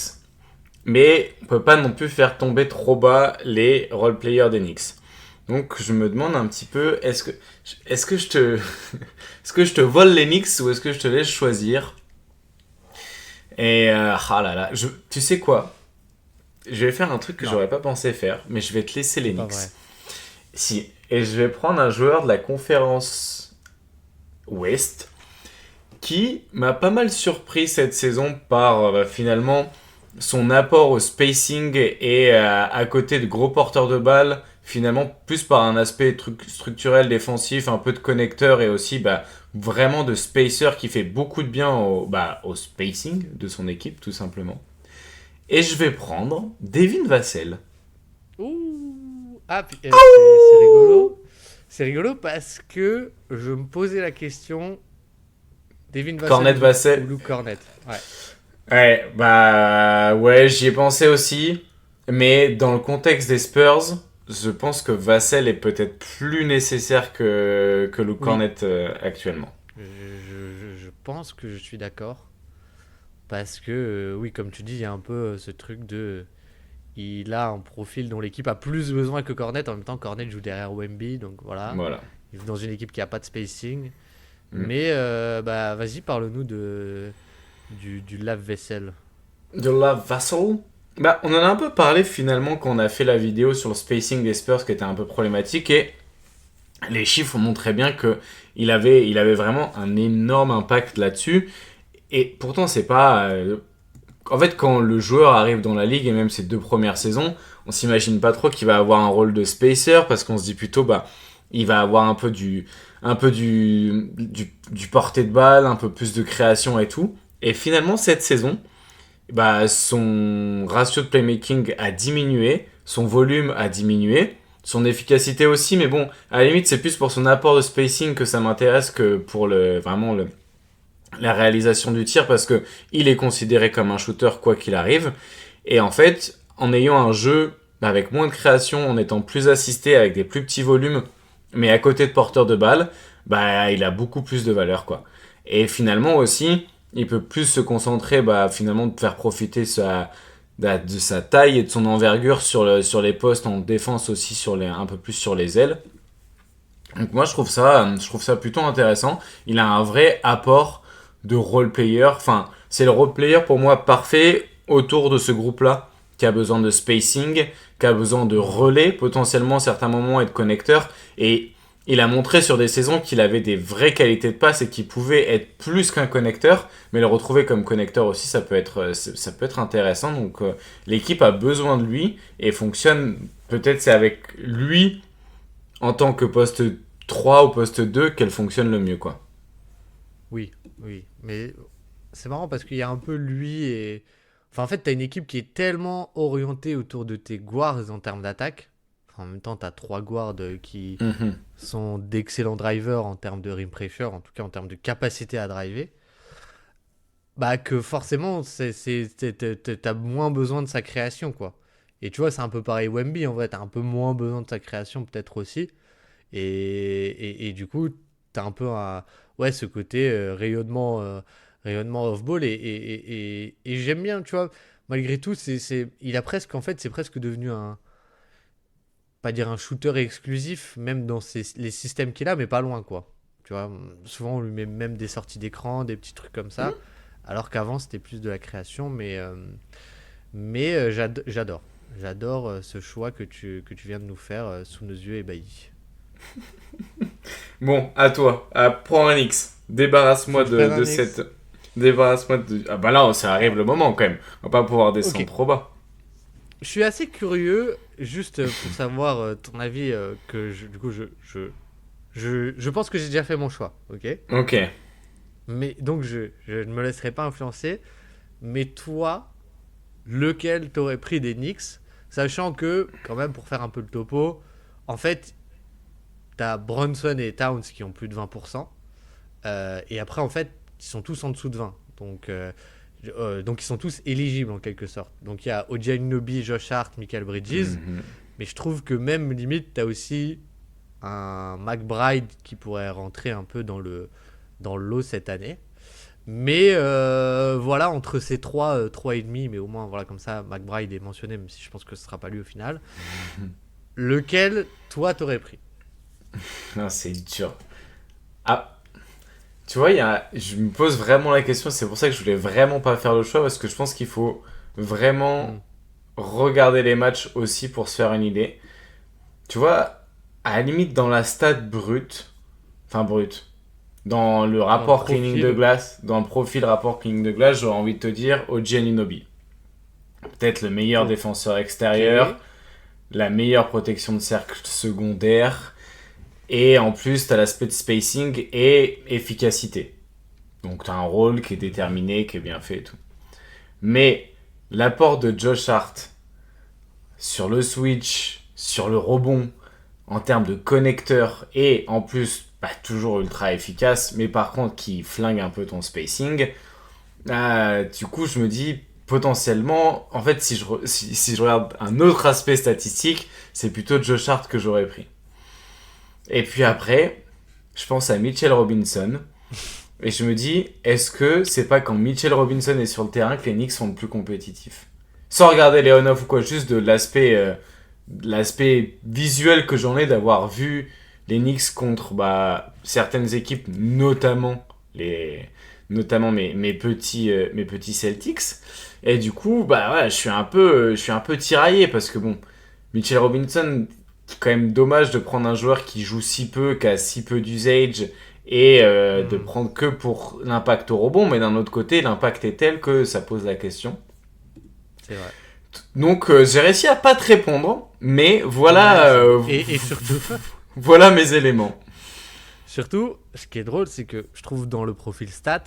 mais on peut pas non plus faire tomber trop bas les role-players des Knicks. Donc je me demande un petit peu, est-ce que je te est-ce que je te vole les Knicks ou est-ce que je te laisse choisir? Et ah là là, tu sais quoi? Je vais faire un truc que j'aurais pas pensé faire, mais je vais te laisser les Knicks. Si, et je vais prendre un joueur de la conférence Ouest qui m'a pas mal surpris cette saison par finalement son apport au spacing et à côté de gros porteurs de balles, finalement plus par un aspect structurel défensif, un peu de connecteur et aussi vraiment de spacer qui fait beaucoup de bien au spacing de son équipe tout simplement. Et je vais prendre Devin Vassell. Ouh. C'est rigolo. C'est rigolo parce que je me posais la question Devin Vassell Cornet Vassell. ou Luke Cornet. Ouais. Ouais, bah ouais, j'y ai pensé aussi. Mais dans le contexte des Spurs, je pense que Vassell est peut-être plus nécessaire que Luke Oui. Cornet actuellement. Je pense que je suis d'accord. Parce que, oui, comme tu dis, il y a un peu ce truc de. Il a un profil dont l'équipe a plus besoin que Cornet. En même temps, Cornet joue derrière Wemby, donc voilà. Voilà. Il joue dans une équipe qui a pas de spacing. Mm. Mais bah, vas-y, parle-nous du lave-vaisselle. De la Vassell. Bah, on en a un peu parlé finalement quand on a fait la vidéo sur le spacing des Spurs qui était un peu problématique et les chiffres montraient bien que il avait vraiment un énorme impact là-dessus. Et pourtant, c'est pas. En fait, quand le joueur arrive dans la ligue, et même ses 2 premières saisons, on s'imagine pas trop qu'il va avoir un rôle de spacer parce qu'on se dit plutôt, bah, il va avoir un peu du portée de balle, un peu plus de création et tout. Et finalement, cette saison, bah, son ratio de playmaking a diminué, son volume a diminué, son efficacité aussi, mais bon, à la limite, c'est plus pour son apport de spacing que ça m'intéresse que pour la réalisation du tir parce que il est considéré comme un shooter quoi qu'il arrive. Et en fait, en ayant un jeu avec moins de création, en étant plus assisté avec des plus petits volumes, mais à côté de porteur de balle, bah il a beaucoup plus de valeur quoi. Et finalement aussi, il peut plus se concentrer finalement de faire profiter de sa taille et de son envergure sur les postes en défense aussi un peu plus sur les ailes. Donc moi je trouve ça plutôt intéressant. Il a un vrai apport de role player. Enfin, c'est le role player pour moi parfait autour de ce groupe-là qui a besoin de spacing, qui a besoin de relais potentiellement à certains moments et de connecteurs. Et il a montré sur des saisons qu'il avait des vraies qualités de passe et qu'il pouvait être plus qu'un connecteur, mais le retrouver comme connecteur aussi, ça peut être intéressant. Donc l'équipe a besoin de lui et fonctionne. Peut-être c'est avec lui en tant que poste 3 ou poste 2 qu'elle fonctionne le mieux quoi. Oui, oui. Mais c'est marrant parce qu'il y a un peu lui et. Enfin, en fait, t'as une équipe qui est tellement orientée autour de tes guards en termes d'attaque. Enfin, en même temps, t'as trois guards qui Mhm. sont d'excellents drivers en termes de rim pressure, en tout cas en termes de capacité à driver. Bah, que forcément, t'as moins besoin de sa création, quoi. Et tu vois, c'est un peu pareil Wemby, en vrai, t'as un peu moins besoin de sa création, peut-être aussi. Et du coup, t'as un peu ouais, ce côté rayonnement off-ball. Et j'aime bien, tu vois, malgré tout, il a presque, en fait, c'est presque devenu pas dire un shooter exclusif, même dans les systèmes qu'il a, mais pas loin, quoi. Tu vois, souvent, on lui met même des sorties d'écran, des petits trucs comme ça, alors qu'avant, c'était plus de la création, mais j'adore. J'adore ce choix que tu viens de nous faire sous nos yeux ébahis. Bon, à toi. Prends un X. Faut Débarrasse-moi que je prenne de un cette. X. Débarrasse-moi de. Ah bah là, ça arrive le moment quand même. On va pas pouvoir descendre Ok. trop bas. Je suis assez curieux, juste pour savoir ton avis, du coup, je pense que j'ai déjà fait mon choix, ok. Ok. Mais donc, je ne me laisserai pas influencer. Mais toi, lequel t'aurais pris des Knicks, sachant que, quand même, pour faire un peu le topo, en fait, t'as Brunson et Towns qui ont plus de 20%. Et après, en fait, ils sont tous en dessous de 20. Donc ils sont tous éligibles en quelque sorte. Donc il y a OG Anunoby, Josh Hart, Michael Bridges. Mhm. Mais je trouve que même limite, tu as aussi un McBride qui pourrait rentrer un peu dans le lot cette année. Mais voilà, entre ces trois et demi, mais au moins voilà comme ça, McBride est mentionné, même si je pense que ce sera pas lui au final. Lequel, toi, t'aurais pris? Non, c'est dur. Ah, tu vois, je me pose vraiment la question. C'est pour ça que je voulais vraiment pas faire le choix parce que je pense qu'il faut Hmm. vraiment regarder les matchs aussi pour se faire une idée. Tu vois, à la limite, dans la stat brute, enfin brute, dans le Dans le rapport cleaning de profil. glace, dans le profil rapport cleaning de glace, j'aurais envie de te dire OG Anunoby. Peut-être le meilleur défenseur Ok. extérieur, la meilleure protection de cercle secondaire, et en plus, tu as l'aspect de spacing et efficacité. Donc, tu as un rôle qui est Mhm. déterminé, qui est bien fait et tout. Mais l'apport de Josh Hart sur le switch, sur le rebond, en termes de connecteur et en plus toujours ultra efficace, mais par contre qui flingue un peu ton spacing. Du coup, je me dis potentiellement, en fait, si je regarde un autre aspect statistique, c'est plutôt Josh Hart que j'aurais pris. Et puis après, je pense à Mitchell Robinson. Et je me dis, est-ce que c'est pas quand Mitchell Robinson est sur le terrain que les Knicks sont le plus compétitifs? Sans regarder les on-off ou quoi, juste de l'aspect visuel que j'en ai d'avoir vu les Knicks contre certaines équipes, notamment mes petits Celtics. Et du coup, je suis un peu tiraillé parce que bon, Mitchell Robinson, c'est quand même dommage de prendre un joueur qui joue si peu, qui a si peu d'usage et de prendre que pour l'impact au rebond, mais d'un autre côté, l'impact est tel que ça pose la question. C'est vrai. Donc j'ai réussi à pas te répondre, mais voilà, et surtout, voilà mes éléments. Surtout, ce qui est drôle, c'est que je trouve dans le profil stat,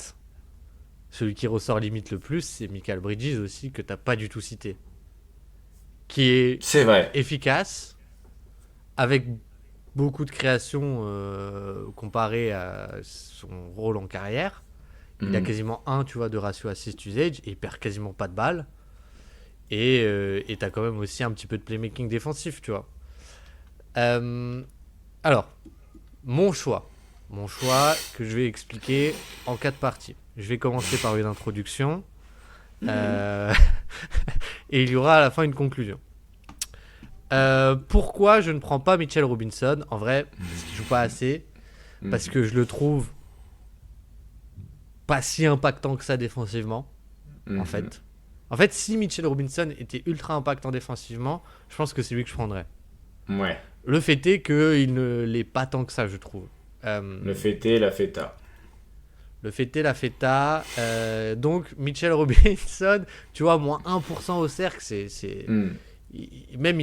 celui qui ressort limite le plus, c'est Mikal Bridges aussi, que t'as pas du tout cité. Qui est C'est vrai. Efficace, avec beaucoup de création comparé à son rôle en carrière. Il a quasiment 1, tu vois, de ratio assist-usage, et il perd quasiment pas de balles. Et t'as quand même aussi un petit peu de playmaking défensif, tu vois. Alors, mon choix que je vais expliquer en 4 parties. Je vais commencer par une introduction. Et il y aura à la fin une conclusion. Pourquoi je ne prends pas Mitchell Robinson? En vrai, parce qu'il joue pas assez. Parce que je le trouve pas si impactant que ça défensivement. En fait, si Mitchell Robinson était ultra impactant défensivement, je pense que c'est lui que je prendrais. Ouais. Le fait est qu'il ne l'est pas tant que ça, je trouve. Le fait est la feta. Le fait est la feta. Donc, Mitchell Robinson, tu vois, moins 1% au cercle, il a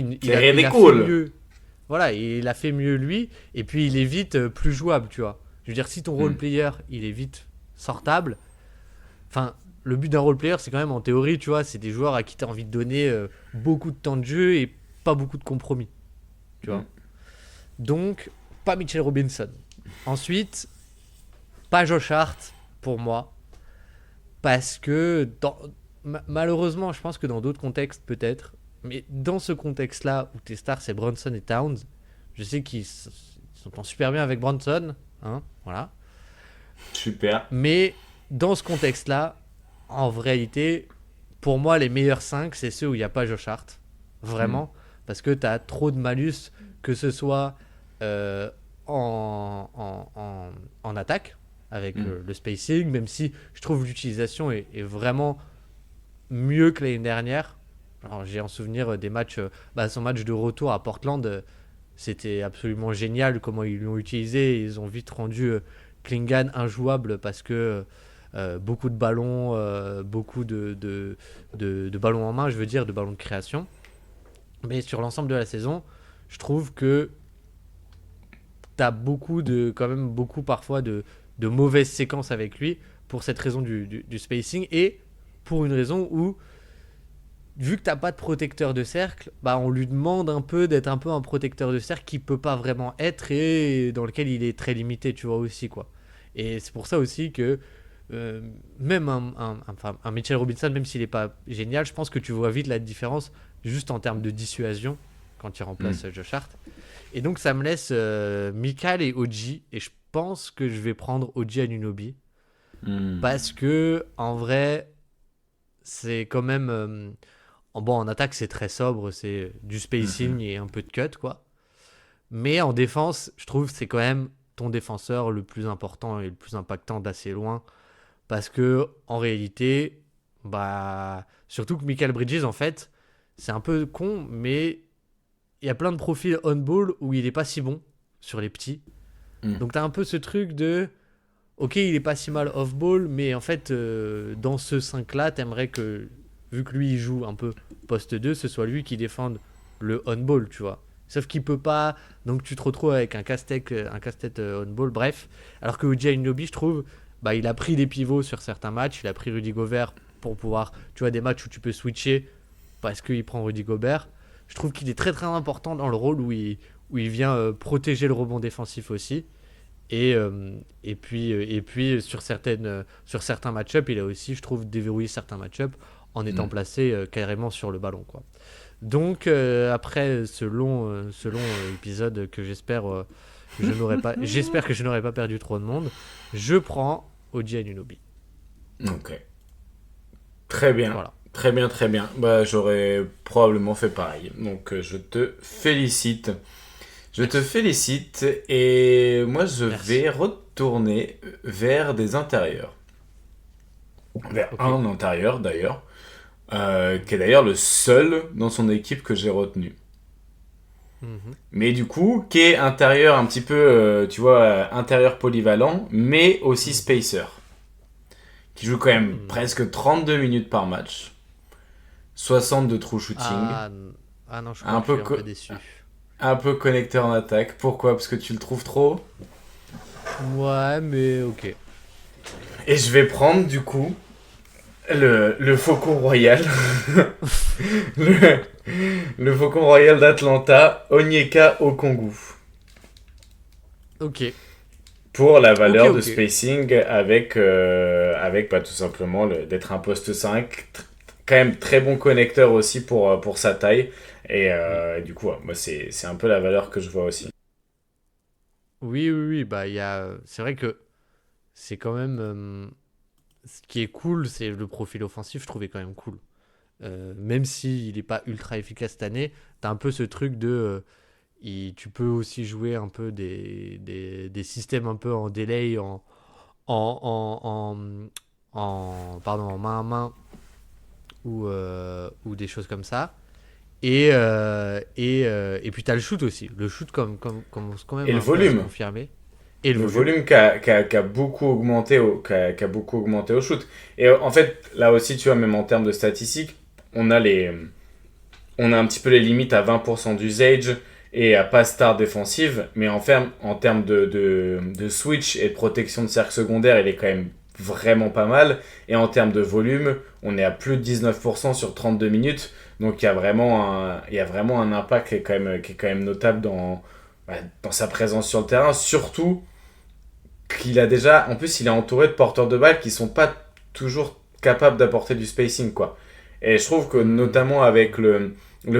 fait mieux. Voilà, il a fait mieux lui. Et puis, il est vite plus jouable, tu vois. Je veux dire, si ton role player, il est vite sortable. Enfin, le but d'un role player, c'est quand même, en théorie, tu vois, c'est des joueurs à qui tu as envie de donner beaucoup de temps de jeu et pas beaucoup de compromis. Tu vois. Donc, pas Mitchell Robinson. Ensuite, pas Josh Hart pour moi. Parce que, malheureusement, je pense que dans d'autres contextes, peut-être. Mais dans ce contexte-là, où tes stars, c'est Brunson et Towns, je sais qu'ils s'entendent super bien avec Brunson. Hein, voilà. Super. Mais dans ce contexte-là, en réalité, pour moi, les meilleurs 5, c'est ceux où il n'y a pas Josh Hart. Vraiment. Parce que tu as trop de malus, que ce soit en attaque, avec le spacing, même si je trouve l'utilisation est vraiment mieux que l'année dernière. Alors, j'ai en souvenir des matchs, son match de retour à Portland, c'était absolument génial comment ils l'ont utilisé. Ils ont vite rendu Klingan injouable parce que beaucoup de ballons, beaucoup de ballons en main, je veux dire, de ballons de création. Mais sur l'ensemble de la saison, je trouve que t'as quand même beaucoup parfois de mauvaises séquences avec lui pour cette raison du spacing et pour une raison où, vu que t'as pas de protecteur de cercle, on lui demande un peu d'être un peu un protecteur de cercle qu'il peut pas vraiment être et dans lequel il est très limité, tu vois, aussi, quoi. Et c'est pour ça aussi que même un Mitchell Robinson, même s'il est pas génial, je pense que tu vois vite la différence juste en termes de dissuasion quand il remplace Josh Hart. Et donc ça me laisse Mikal et OG, et je pense que je vais prendre OG Anunoby parce que en vrai c'est quand même en attaque c'est très sobre, c'est du spacing et un peu de cut, quoi. Mais en défense, je trouve que c'est quand même ton défenseur le plus important et le plus impactant d'assez loin, parce que en réalité, surtout que Mikal Bridges, en fait, c'est un peu con, mais il y a plein de profils on-ball où il est pas si bon sur les petits. Donc t'as un peu ce truc de ok, il est pas si mal off-ball, mais en fait, dans ce 5-là, t'aimerais que, vu que lui il joue un peu poste 2, ce soit lui qui défende le on-ball, tu vois. Sauf qu'il peut pas, donc tu te retrouves avec un casse-tête on-ball, bref. Alors que OG Anunoby, je trouve, il a pris des pivots sur certains matchs, il a pris Rudy Gobert pour pouvoir, tu vois, des matchs où tu peux switcher parce qu'il prend Rudy Gobert. Je trouve qu'il est très très important dans le rôle où il où il vient protéger le rebond défensif aussi. Et puis sur certains match-up, il a aussi, je trouve, déverrouillé certains match-up en étant placé carrément sur le ballon, quoi. Donc après ce long épisode que j'espère que je n'aurai pas perdu trop de monde, je prends OG Anunoby. Ok. Très bien. Voilà. Très bien, très bien. Bah, j'aurais probablement fait pareil. Donc, je te félicite. Je te félicite. Et moi, je vais retourner vers des intérieurs. Vers un intérieur, d'ailleurs. Qui est d'ailleurs le seul dans son équipe que j'ai retenu. Mais du coup, qui est intérieur un petit peu, tu vois, intérieur polyvalent, mais aussi spacer. Qui joue quand même presque 32 minutes par match. 60 de true shooting. Ah non, je crois que je suis un peu déçu. Un peu connecteur en attaque. Pourquoi ? Parce que tu le trouves trop ? Ouais, mais ok. Et je vais prendre du coup le Faucon Royal. le Faucon Royal d'Atlanta, Onyeka Okongwu. Ok. Pour la valeur de spacing avec bah, tout simplement d'être un poste 5. Quand même très bon connecteur aussi pour sa taille. Et du coup, moi, c'est un peu la valeur que je vois aussi. Oui. Bah, c'est vrai que c'est quand même. Ce qui est cool, c'est le profil offensif, je trouvais quand même cool. Même s'il n'est pas ultra efficace cette année, t'as un peu ce truc de. Tu peux aussi jouer un peu des systèmes un peu en delay, en main à main ou des choses comme ça. Et puis tu as le shoot aussi. Le shoot commence quand même et le un peu à se volume. confirmer. Et le volume qui a beaucoup augmenté qui a beaucoup augmenté au shoot. Et en fait, là aussi, tu vois, même en termes de statistiques, on a un petit peu les limites à 20% d'usage et à pas star défensive, mais en termes de switch et de protection de cercle secondaire, il est quand même vraiment pas mal. Et en termes de volume, on est à plus de 19% sur 32 minutes. Donc il y a vraiment un impact qui est quand même notable dans sa présence sur le terrain. Surtout qu'il a déjà, en plus, il est entouré de porteurs de balles qui sont pas toujours capables d'apporter du spacing, quoi. Et je trouve que notamment avec le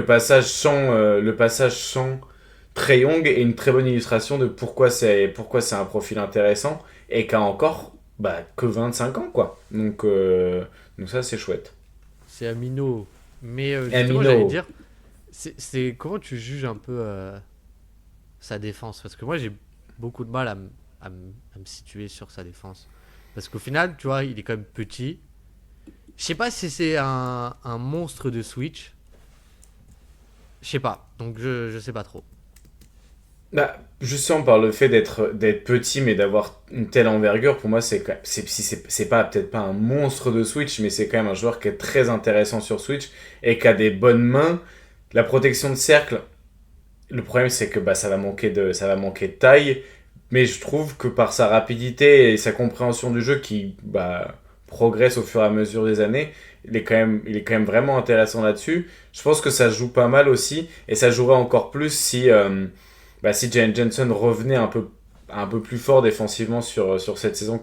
passage sans Trae Young est une très bonne illustration de pourquoi c'est un profil intéressant et qui a encore que 25 ans, quoi. Donc ça, c'est chouette. c'est Amino. Mais justement, Amino. j'allais dire, c'est comment tu juges un peu sa défense? Parce que moi, j'ai beaucoup de mal à me situer sur sa défense. Parce qu'au final, tu vois, il est quand même petit. Je sais pas si c'est un monstre de Switch. Je sais pas. Donc je sais pas trop. Justement par le fait d'être petit mais d'avoir une telle envergure, pour moi c'est pas peut-être pas un monstre de Switch, mais c'est quand même un joueur qui est très intéressant sur Switch et qui a des bonnes mains. La protection de cercle, le problème c'est que ça va manquer de taille, mais je trouve que par sa rapidité et sa compréhension du jeu qui progresse au fur et à mesure des années, il est quand même vraiment intéressant là-dessus. Je pense que ça joue pas mal aussi, et ça jouerait encore plus si Jalen Johnson revenait un peu plus fort défensivement sur cette saison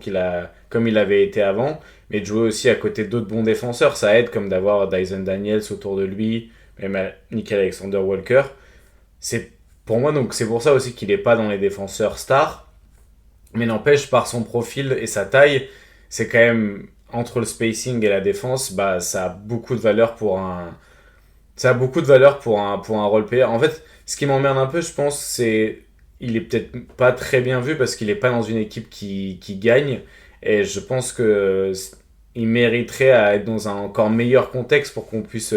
comme il avait été avant, mais de jouer aussi à côté d'autres bons défenseurs, ça aide, comme d'avoir Dyson Daniels autour de lui, même Nickel Alexander-Walker. C'est pour moi, donc c'est pour ça aussi qu'il n'est pas dans les défenseurs stars, mais n'empêche, par son profil et sa taille, c'est quand même, entre le spacing et la défense, ça a beaucoup de valeur pour un role player. En fait, ce qui m'emmerde un peu, je pense, c'est il est peut-être pas très bien vu parce qu'il est pas dans une équipe qui gagne, et je pense que il mériterait à être dans un encore meilleur contexte pour qu'on puisse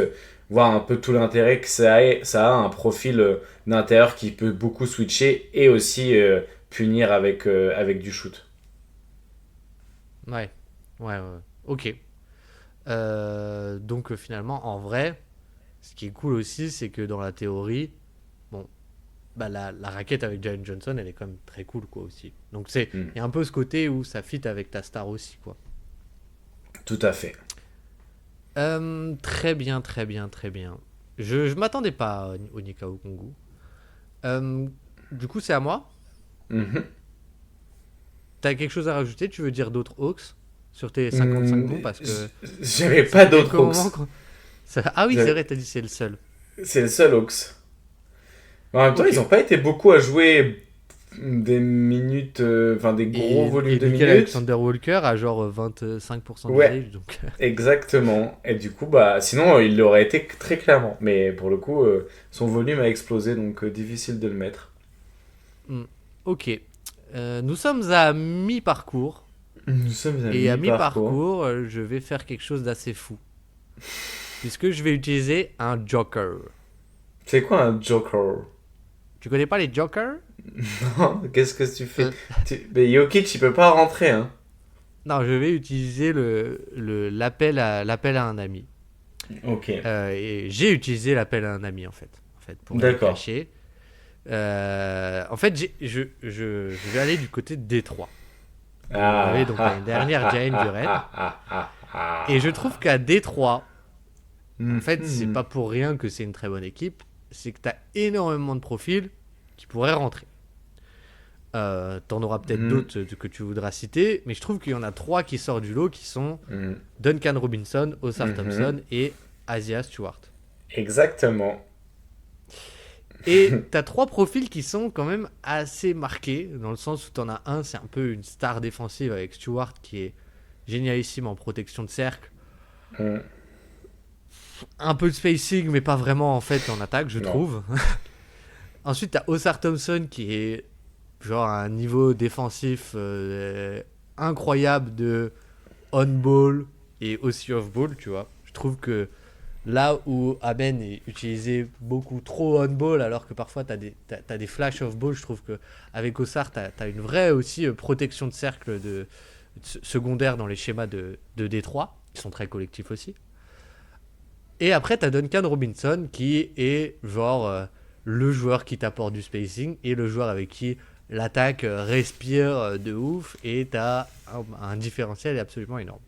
voir un peu tout l'intérêt que ça a un profil d'intérieur qui peut beaucoup switcher et aussi punir avec du shoot. Ouais. Ok. Donc finalement, en vrai, ce qui est cool aussi, c'est que dans la théorie, bon, la raquette avec Jalen Johnson, elle est quand même très cool, quoi, aussi. Donc il y a un peu ce côté où ça fit avec ta star aussi, quoi. Tout à fait. Très bien. Je m'attendais pas à Onyeka Okongwu. Du coup, c'est à moi. Mhm. T'as quelque chose à rajouter? Tu veux dire d'autres Hawks sur tes 55 bons? Parce que J'avais ça pas fait d'autres quelques Hawks. moments Ah oui, c'est vrai, t'as dit c'est le seul. C'est le seul Hawks. En même temps, Ok. ils ont pas été beaucoup à jouer des minutes, enfin des gros volumes Et de Nickel minutes. Alexander Walker a genre 25% Ouais, d'usage, donc... exactement. Et du coup, bah, sinon, il l'aurait été très clairement. Mais pour le coup, son volume a explosé, donc difficile de le mettre. Ok. Nous sommes à mi-parcours. Nous sommes à Et à mi-parcours. mi-parcours, je vais faire quelque chose d'assez fou. Puisque je vais utiliser un joker. C'est quoi un joker? Tu connais pas les jokers? Qu'est-ce que tu fais? Euh, Mais Jokic, il peut pas rentrer, hein. Non, je vais utiliser l'appel à un ami. Ok, Et j'ai utilisé l'appel à un ami, en fait, pour rien d'accord. cacher. En fait, je vais aller du côté de Détroit. On avait Ah, donc l'année ah, ah, dernière ah, Jalen ah, Duren. ah, ah, ah, Et je trouve ah. qu'à Détroit, en fait, c'est Mhm. pas pour rien que c'est une très bonne équipe. C'est que tu as énormément de profils qui pourraient rentrer. T'en auras peut-être Mhm. d'autres que tu voudras citer, mais je trouve qu'il y en a trois qui sortent du lot qui sont Mhm. Duncan Robinson, Osar Mhm. Thompson et Isaiah Stewart. Exactement. Et t'as trois profils qui sont quand même assez marqués, dans le sens où t'en as un, c'est un peu une star défensive avec Stewart qui est génialissime en protection de cercle. Mhm. Un peu de spacing, mais pas vraiment en fait en attaque, je Non. trouve. Ensuite, t'as Osar Thompson qui est genre à un niveau défensif incroyable de on-ball et aussi off-ball, tu vois. Je trouve que là où Amen est utilisé beaucoup trop on-ball, alors que parfois t'as des flash off-ball, je trouve qu'avec Osar, t'as une vraie aussi protection de cercle secondaire dans les schémas de Détroit, qui sont très collectifs aussi. Et après, t'as Duncan Robinson, qui est genre le joueur qui t'apporte du spacing et le joueur avec qui l'attaque respire de ouf et t'as un différentiel absolument énorme.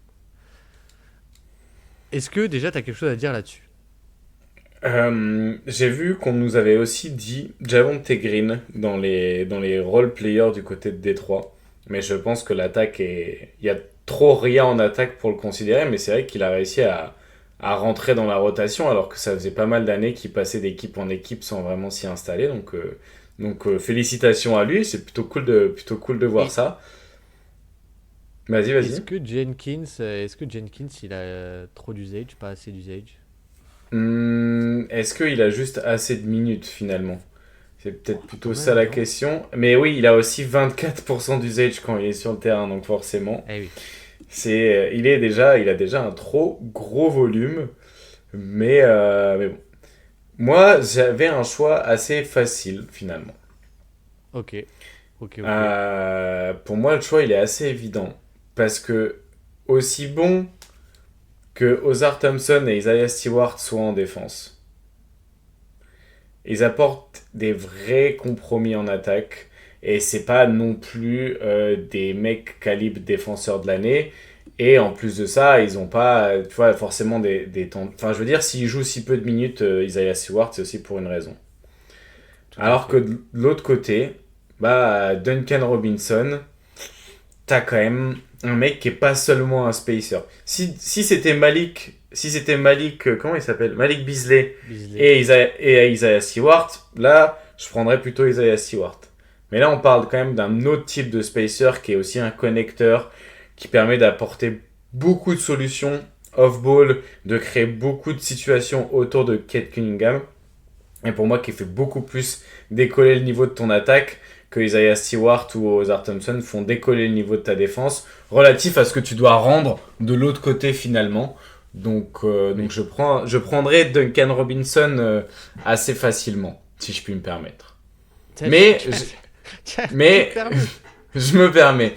Est-ce que déjà t'as quelque chose à dire là-dessus? J'ai vu qu'on nous avait aussi dit Javonte Green dans les role players du côté de Détroit. Mais je pense que l'attaque est. Il y a trop rien en attaque pour le considérer, mais c'est vrai qu'il a réussi à rentrer dans la rotation alors que ça faisait pas mal d'années qu'il passait d'équipe en équipe sans vraiment s'y installer. Donc félicitations à lui, c'est plutôt cool de voir Et ça. Vas-y, vas-y. Est-ce que Jenkins il a trop d'usage, pas assez d'usage? Est-ce qu'il a juste assez de minutes finalement? C'est peut-être Quand plutôt ça même, la non? question. Mais oui, il a aussi 24% d'usage quand il est sur le terrain, donc forcément. Eh oui. Il a déjà un trop gros volume. Mais bon. Moi, j'avais un choix assez facile finalement. Ok. Ok. Pour moi, le choix, il est assez évident. Parce que, aussi bon que Ozar Thompson et Isaiah Stewart soient en défense, ils apportent des vrais compromis en attaque. Et c'est pas non plus des mecs calibre défenseur de l'année. Et en plus de ça, ils ont pas, tu vois, forcément des temps. Enfin, je veux dire, s'ils jouent si peu de minutes, Isaiah Stewart, c'est aussi pour une raison. Tout à Alors que fait. de l'autre côté, bah, Duncan Robinson, t'as quand même un mec qui est pas seulement un spacer. Si c'était Malik, comment il s'appelle? Malik Beasley Beasley. et Isaiah Stewart, là, je prendrais plutôt Isaiah Stewart. Mais là, on parle quand même d'un autre type de spacer qui est aussi un connecteur qui permet d'apporter beaucoup de solutions off-ball, de créer beaucoup de situations autour de Kate Cunningham. Et pour moi, qui fait beaucoup plus décoller le niveau de ton attaque que Isaiah Stewart ou Ozar Thompson font décoller le niveau de ta défense, relatif à ce que tu dois rendre de l'autre côté finalement. Donc Oui. je prendrai Duncan Robinson assez facilement, si je puis me permettre. Tiens, Mais, tu te mais permets. je me permets.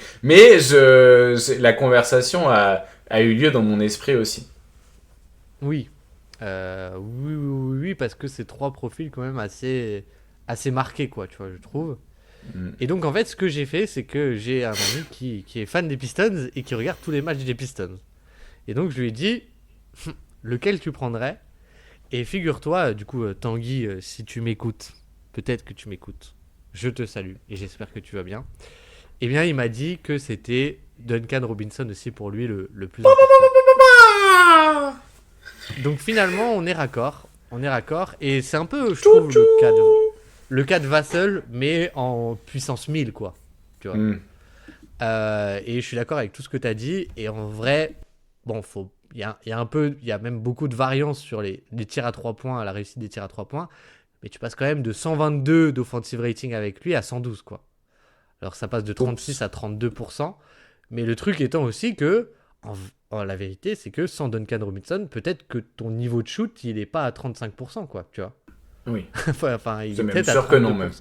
La conversation a eu lieu dans mon esprit aussi. Oui. Oui, parce que c'est trois profils quand même assez marqués, quoi, tu vois, je trouve. Mm. Et donc, en fait, ce que j'ai fait, c'est que j'ai un ami qui est fan des Pistons et qui regarde tous les matchs des Pistons. Et donc, je lui ai dit, lequel tu prendrais? Et figure-toi, du coup, Tanguy, si tu m'écoutes, peut-être que tu m'écoutes. Je te salue et j'espère que tu vas bien. Eh bien, il m'a dit que c'était Duncan Robinson aussi pour lui le plus important. Donc finalement, on est raccord. Et c'est un peu, je trouve, le cas de Vassell, mais en puissance 1000, quoi. Tu vois. Et je suis d'accord avec tout ce que tu as dit. Et en vrai, bon, il y a même beaucoup de variance sur les tirs à 3 points, la réussite des tirs à 3 points. Mais tu passes quand même de 122 d'offensive rating avec lui à 112, quoi. Alors ça passe de 36 à 32%. Mais le truc étant aussi que, la vérité, c'est que sans Duncan Robinson, peut-être que ton niveau de shoot, il n'est pas à 35%, quoi, tu vois. Oui. Enfin, il c'est est même peut-être sûr à 32%. Que non, même.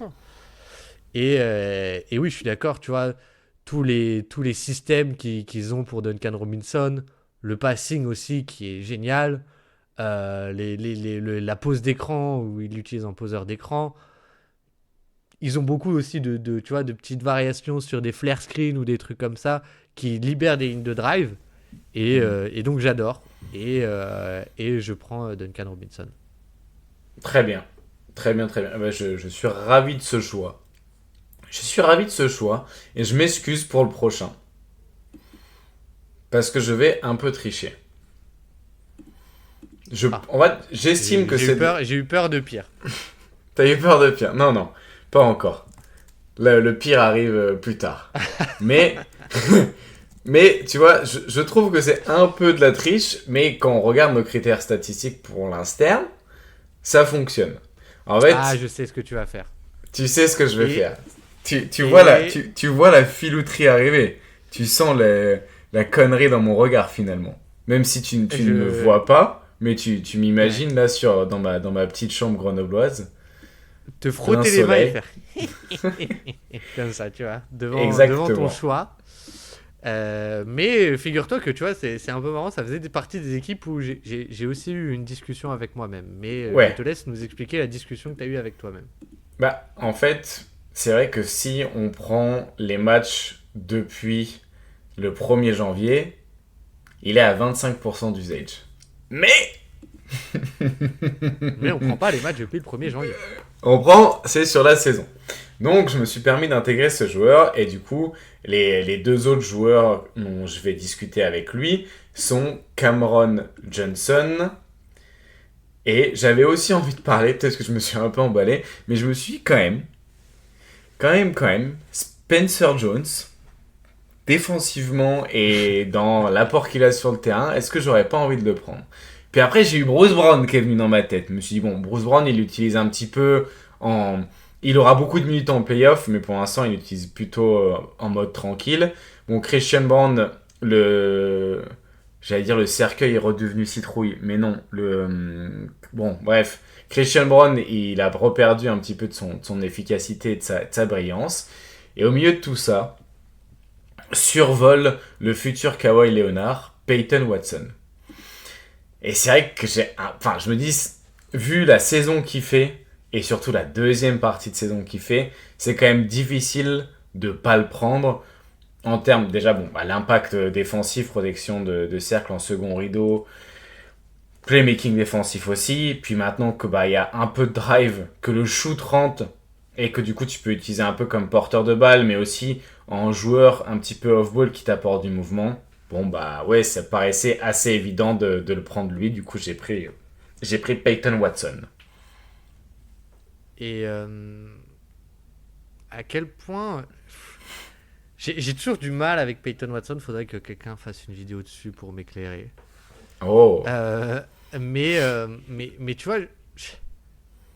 Et oui, je suis d'accord, tu vois, tous les systèmes qu'ils ont pour Duncan Robinson, le passing aussi qui est génial, la pose d'écran où il l'utilise en poseur d'écran. Ils ont beaucoup aussi tu vois, de petites variations sur des flare screens ou des trucs comme ça qui libèrent des lignes de drive. Et donc j'adore. Et je prends Duncan Robinson. Très bien. Très bien. Je suis ravi de ce choix. Et je m'excuse pour le prochain. Parce que je vais un peu tricher. J'estime que c'est... J'ai eu peur de pire. T'as eu peur de pire? Non. Pas encore. Le pire arrive plus tard. Mais tu vois, je trouve que c'est un peu de la triche, mais quand on regarde nos critères statistiques pour l'instant, ça fonctionne. En fait, je sais ce que tu vas faire. Tu sais ce que je vais faire. Tu vois la filouterie arriver. Tu sens la connerie dans mon regard finalement. Même si tu ne me vois pas, mais tu m'imagines là dans ma petite chambre grenobloise. Te frotter les mains et faire comme ça, tu vois, devant ton choix. Mais figure-toi que tu vois, c'est un peu marrant, ça faisait partie des équipes où j'ai aussi eu une discussion avec moi-même. Mais je te laisse nous expliquer la discussion que tu as eue avec toi-même. Bah, en fait, c'est vrai que si on prend les matchs depuis le 1er janvier, il est à 25% d'usage. Mais on prend pas les matchs depuis le 1er janvier. C'est sur la saison. Donc, je me suis permis d'intégrer ce joueur. Et du coup, les deux autres joueurs dont je vais discuter avec lui sont Cameron Johnson. Et j'avais aussi envie de parler, peut-être que je me suis un peu emballé, mais je me suis dit quand même, Spencer Jones, défensivement et dans l'apport qu'il a sur le terrain, est-ce que j'aurais pas envie de le prendre? Puis après, j'ai eu Bruce Brown qui est venu dans ma tête. Je me suis dit, bon, Bruce Brown, il l'utilise un petit peu il aura beaucoup de minutes en playoff, mais pour l'instant, il l'utilise plutôt en mode tranquille. Bon, Christian Brown, j'allais dire le cercueil est redevenu citrouille, mais non. Bon, bref. Christian Brown, il a reperdu un petit peu de son efficacité et de sa brillance. Et au milieu de tout ça, survole le futur Kawhi Leonard, Peyton Watson. Et c'est vrai que je me dis, vu la saison qu'il fait, et surtout la deuxième partie de saison qu'il fait, c'est quand même difficile de pas le prendre. En termes, déjà, l'impact défensif, protection de cercle en second rideau, playmaking défensif aussi. Puis maintenant que y a un peu de drive, que le shoot rentre, et que du coup tu peux utiliser un peu comme porteur de balle, mais aussi en joueur un petit peu off-ball qui t'apporte du mouvement. Bon, ça paraissait assez évident de le prendre lui. Du coup, j'ai pris Peyton Watson. Et à quel point... J'ai toujours du mal avec Peyton Watson. Faudrait que quelqu'un fasse une vidéo dessus pour m'éclairer. Oh. Mais tu vois, je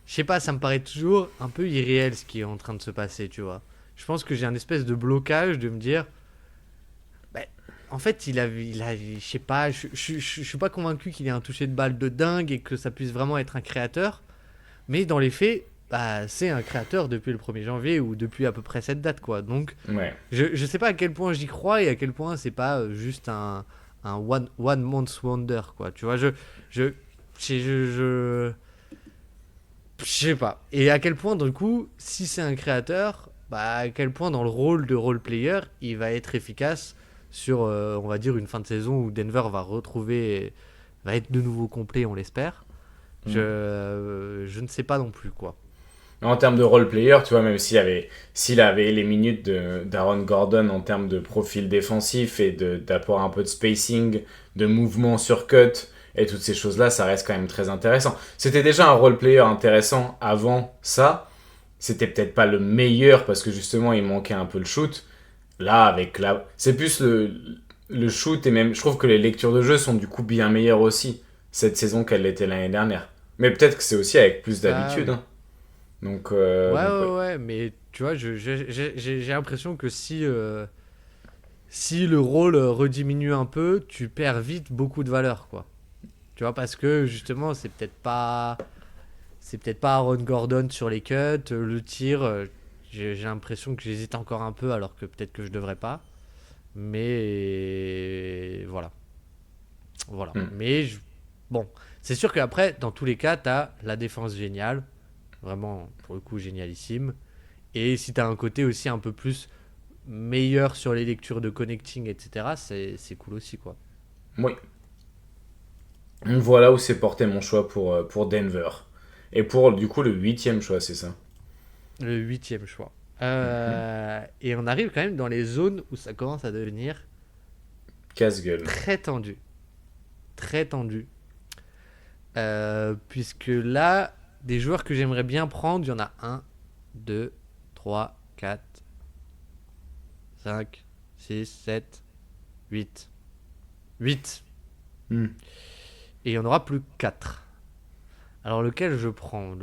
sais pas, ça me paraît toujours un peu irréel ce qui est en train de se passer, tu vois. Je pense que j'ai un espèce de blocage de me dire... En fait, je sais pas, je suis pas convaincu qu'il ait un toucher de balle de dingue et que ça puisse vraiment être un créateur. Mais dans les faits, c'est un créateur depuis le 1er janvier ou depuis à peu près cette date, quoi. Donc, je sais pas à quel point j'y crois et à quel point c'est pas juste un one month wonder, quoi. Tu vois, je sais pas. Et à quel point, du coup, si c'est un créateur, à quel point dans le rôle de role player, il va être efficace sur, on va dire, une fin de saison où Denver va être de nouveau complet, on l'espère. Je ne sais pas non plus, quoi. En termes de role player, tu vois, même s'il avait les minutes d'Aaron Gordon en termes de profil défensif et d'apport un peu de spacing, de mouvement sur cut et toutes ces choses-là, ça reste quand même très intéressant. C'était déjà un role player intéressant avant ça. C'était peut-être pas le meilleur parce que justement, il manquait un peu le shoot. Là, c'est plus le shoot et même, je trouve que les lectures de jeu sont du coup bien meilleures aussi cette saison qu'elle l'était l'année dernière. Mais peut-être que c'est aussi avec plus d'habitude. Hein. Donc, ouais, mais tu vois, j'ai l'impression que si le rôle rediminue un peu, tu perds vite beaucoup de valeur, quoi. Tu vois, parce que justement, c'est peut-être pas Aaron Gordon sur les cuts, le tir, j'ai l'impression que j'hésite encore un peu, alors que peut-être que je devrais pas. Mais voilà. Mais bon, c'est sûr qu'après, dans tous les cas, t'as la défense géniale, vraiment pour le coup génialissime. Et si t'as un côté aussi un peu plus meilleur sur les lectures de connecting, etc., c'est cool aussi, quoi. Oui. Voilà où s'est porté mon choix pour Denver. Et pour, du coup, le 8e choix, c'est ça? Le 8e choix. Et on arrive quand même dans les zones où ça commence à devenir casse-gueule. Très tendu. Puisque là, des joueurs que j'aimerais bien prendre, il y en a 1, 2, 3, 4, 5, 6, 7, 8. 8. Et il y en aura plus que 4. Alors lequel je prends?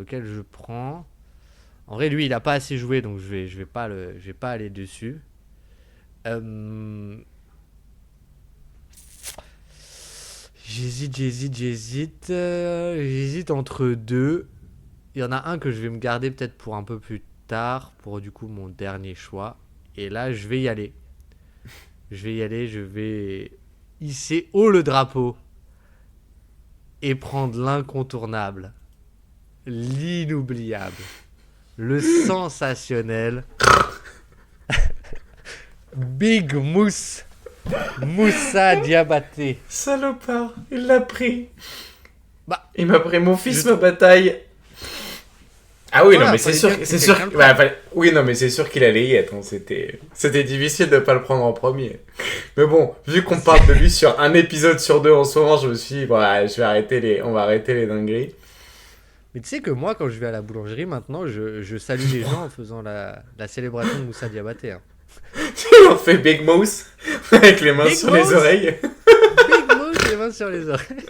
En vrai, lui, il a pas assez joué, donc je vais pas aller dessus. J'hésite entre deux. Il y en a un que je vais me garder peut-être pour un peu plus tard, pour du coup mon dernier choix. Et là, je vais y aller. Je vais hisser haut le drapeau et prendre l'incontournable, l'inoubliable, le sensationnel Big Moussa Diabaté. Salopard, il l'a pris. Bah, il m'a pris mon fils, ma bataille. Ah oui, voilà, non, mais c'est sûr oui, non, mais c'est sûr qu'il allait y être. Hein. C'était difficile de pas le prendre en premier. Mais bon, vu qu'on parle de lui sur un épisode sur 2 en ce moment, je me suis dit, voilà, on va arrêter les dingueries. Mais tu sais que moi, quand je vais à la boulangerie, maintenant, je salue les gens en faisant la célébration de Moussa Diabaté. Hein. On fait Big Mouse avec les mains sur les oreilles. Big Mouse, les mains sur les oreilles.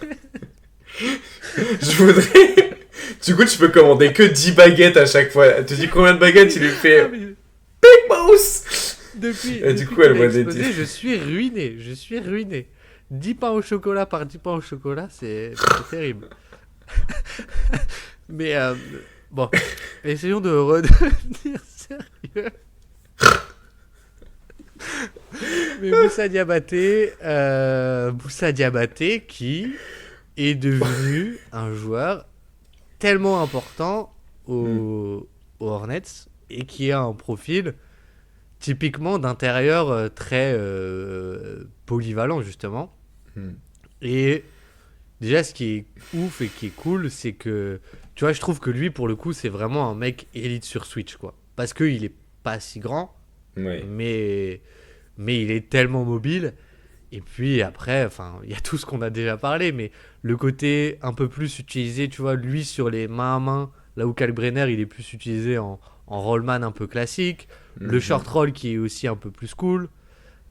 Je voudrais... Du coup, tu peux commander que 10 baguettes à chaque fois. Tu dis combien de baguettes, tu lui fais Big Mouse. Depuis du coup, elle voit des explosé, je suis ruiné. 10 pains au chocolat par 10 pains au chocolat, c'est terrible. Mais bon, essayons de redevenir sérieux. Mais Moussa Diabaté qui est devenu un joueur tellement important aux Hornets et qui a un profil typiquement d'intérieur très polyvalent justement. Et déjà ce qui est ouf et qui est cool, c'est que tu vois, je trouve que lui pour le coup c'est vraiment un mec élite sur Switch, quoi, parce qu'il est pas si grand, mais il est tellement mobile. Et puis après, enfin, il y a tout ce qu'on a déjà parlé, mais le côté un peu plus utilisé, tu vois, lui sur les main à main, là où Kalkbrenner il est plus utilisé en rollman un peu classique, le short roll qui est aussi un peu plus cool,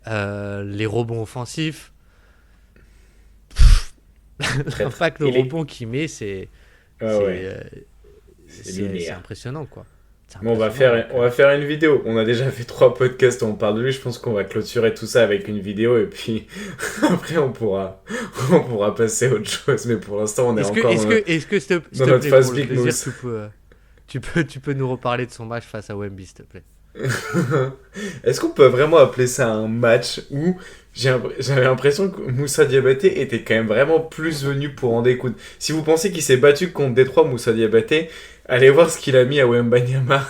les rebonds offensifs. L'impact le rebond qu'il met, c'est impressionnant, quoi. Bon, on va faire une vidéo. On a déjà fait 3 podcasts où on parle de lui. Je pense qu'on va clôturer tout ça avec une vidéo et puis après on pourra passer à autre chose. Mais pour l'instant, on est encore dans notre phase Big Moose. Tu peux nous reparler de son match face à Wemby, s'il te plaît. Est-ce qu'on peut vraiment appeler ça un match où j'avais l'impression que Moussa Diabaté était quand même vraiment plus venu pour en découdre. Si vous pensez qu'il s'est battu contre Détroit, Moussa Diabaté, allez voir ce qu'il a mis à Wembanyama.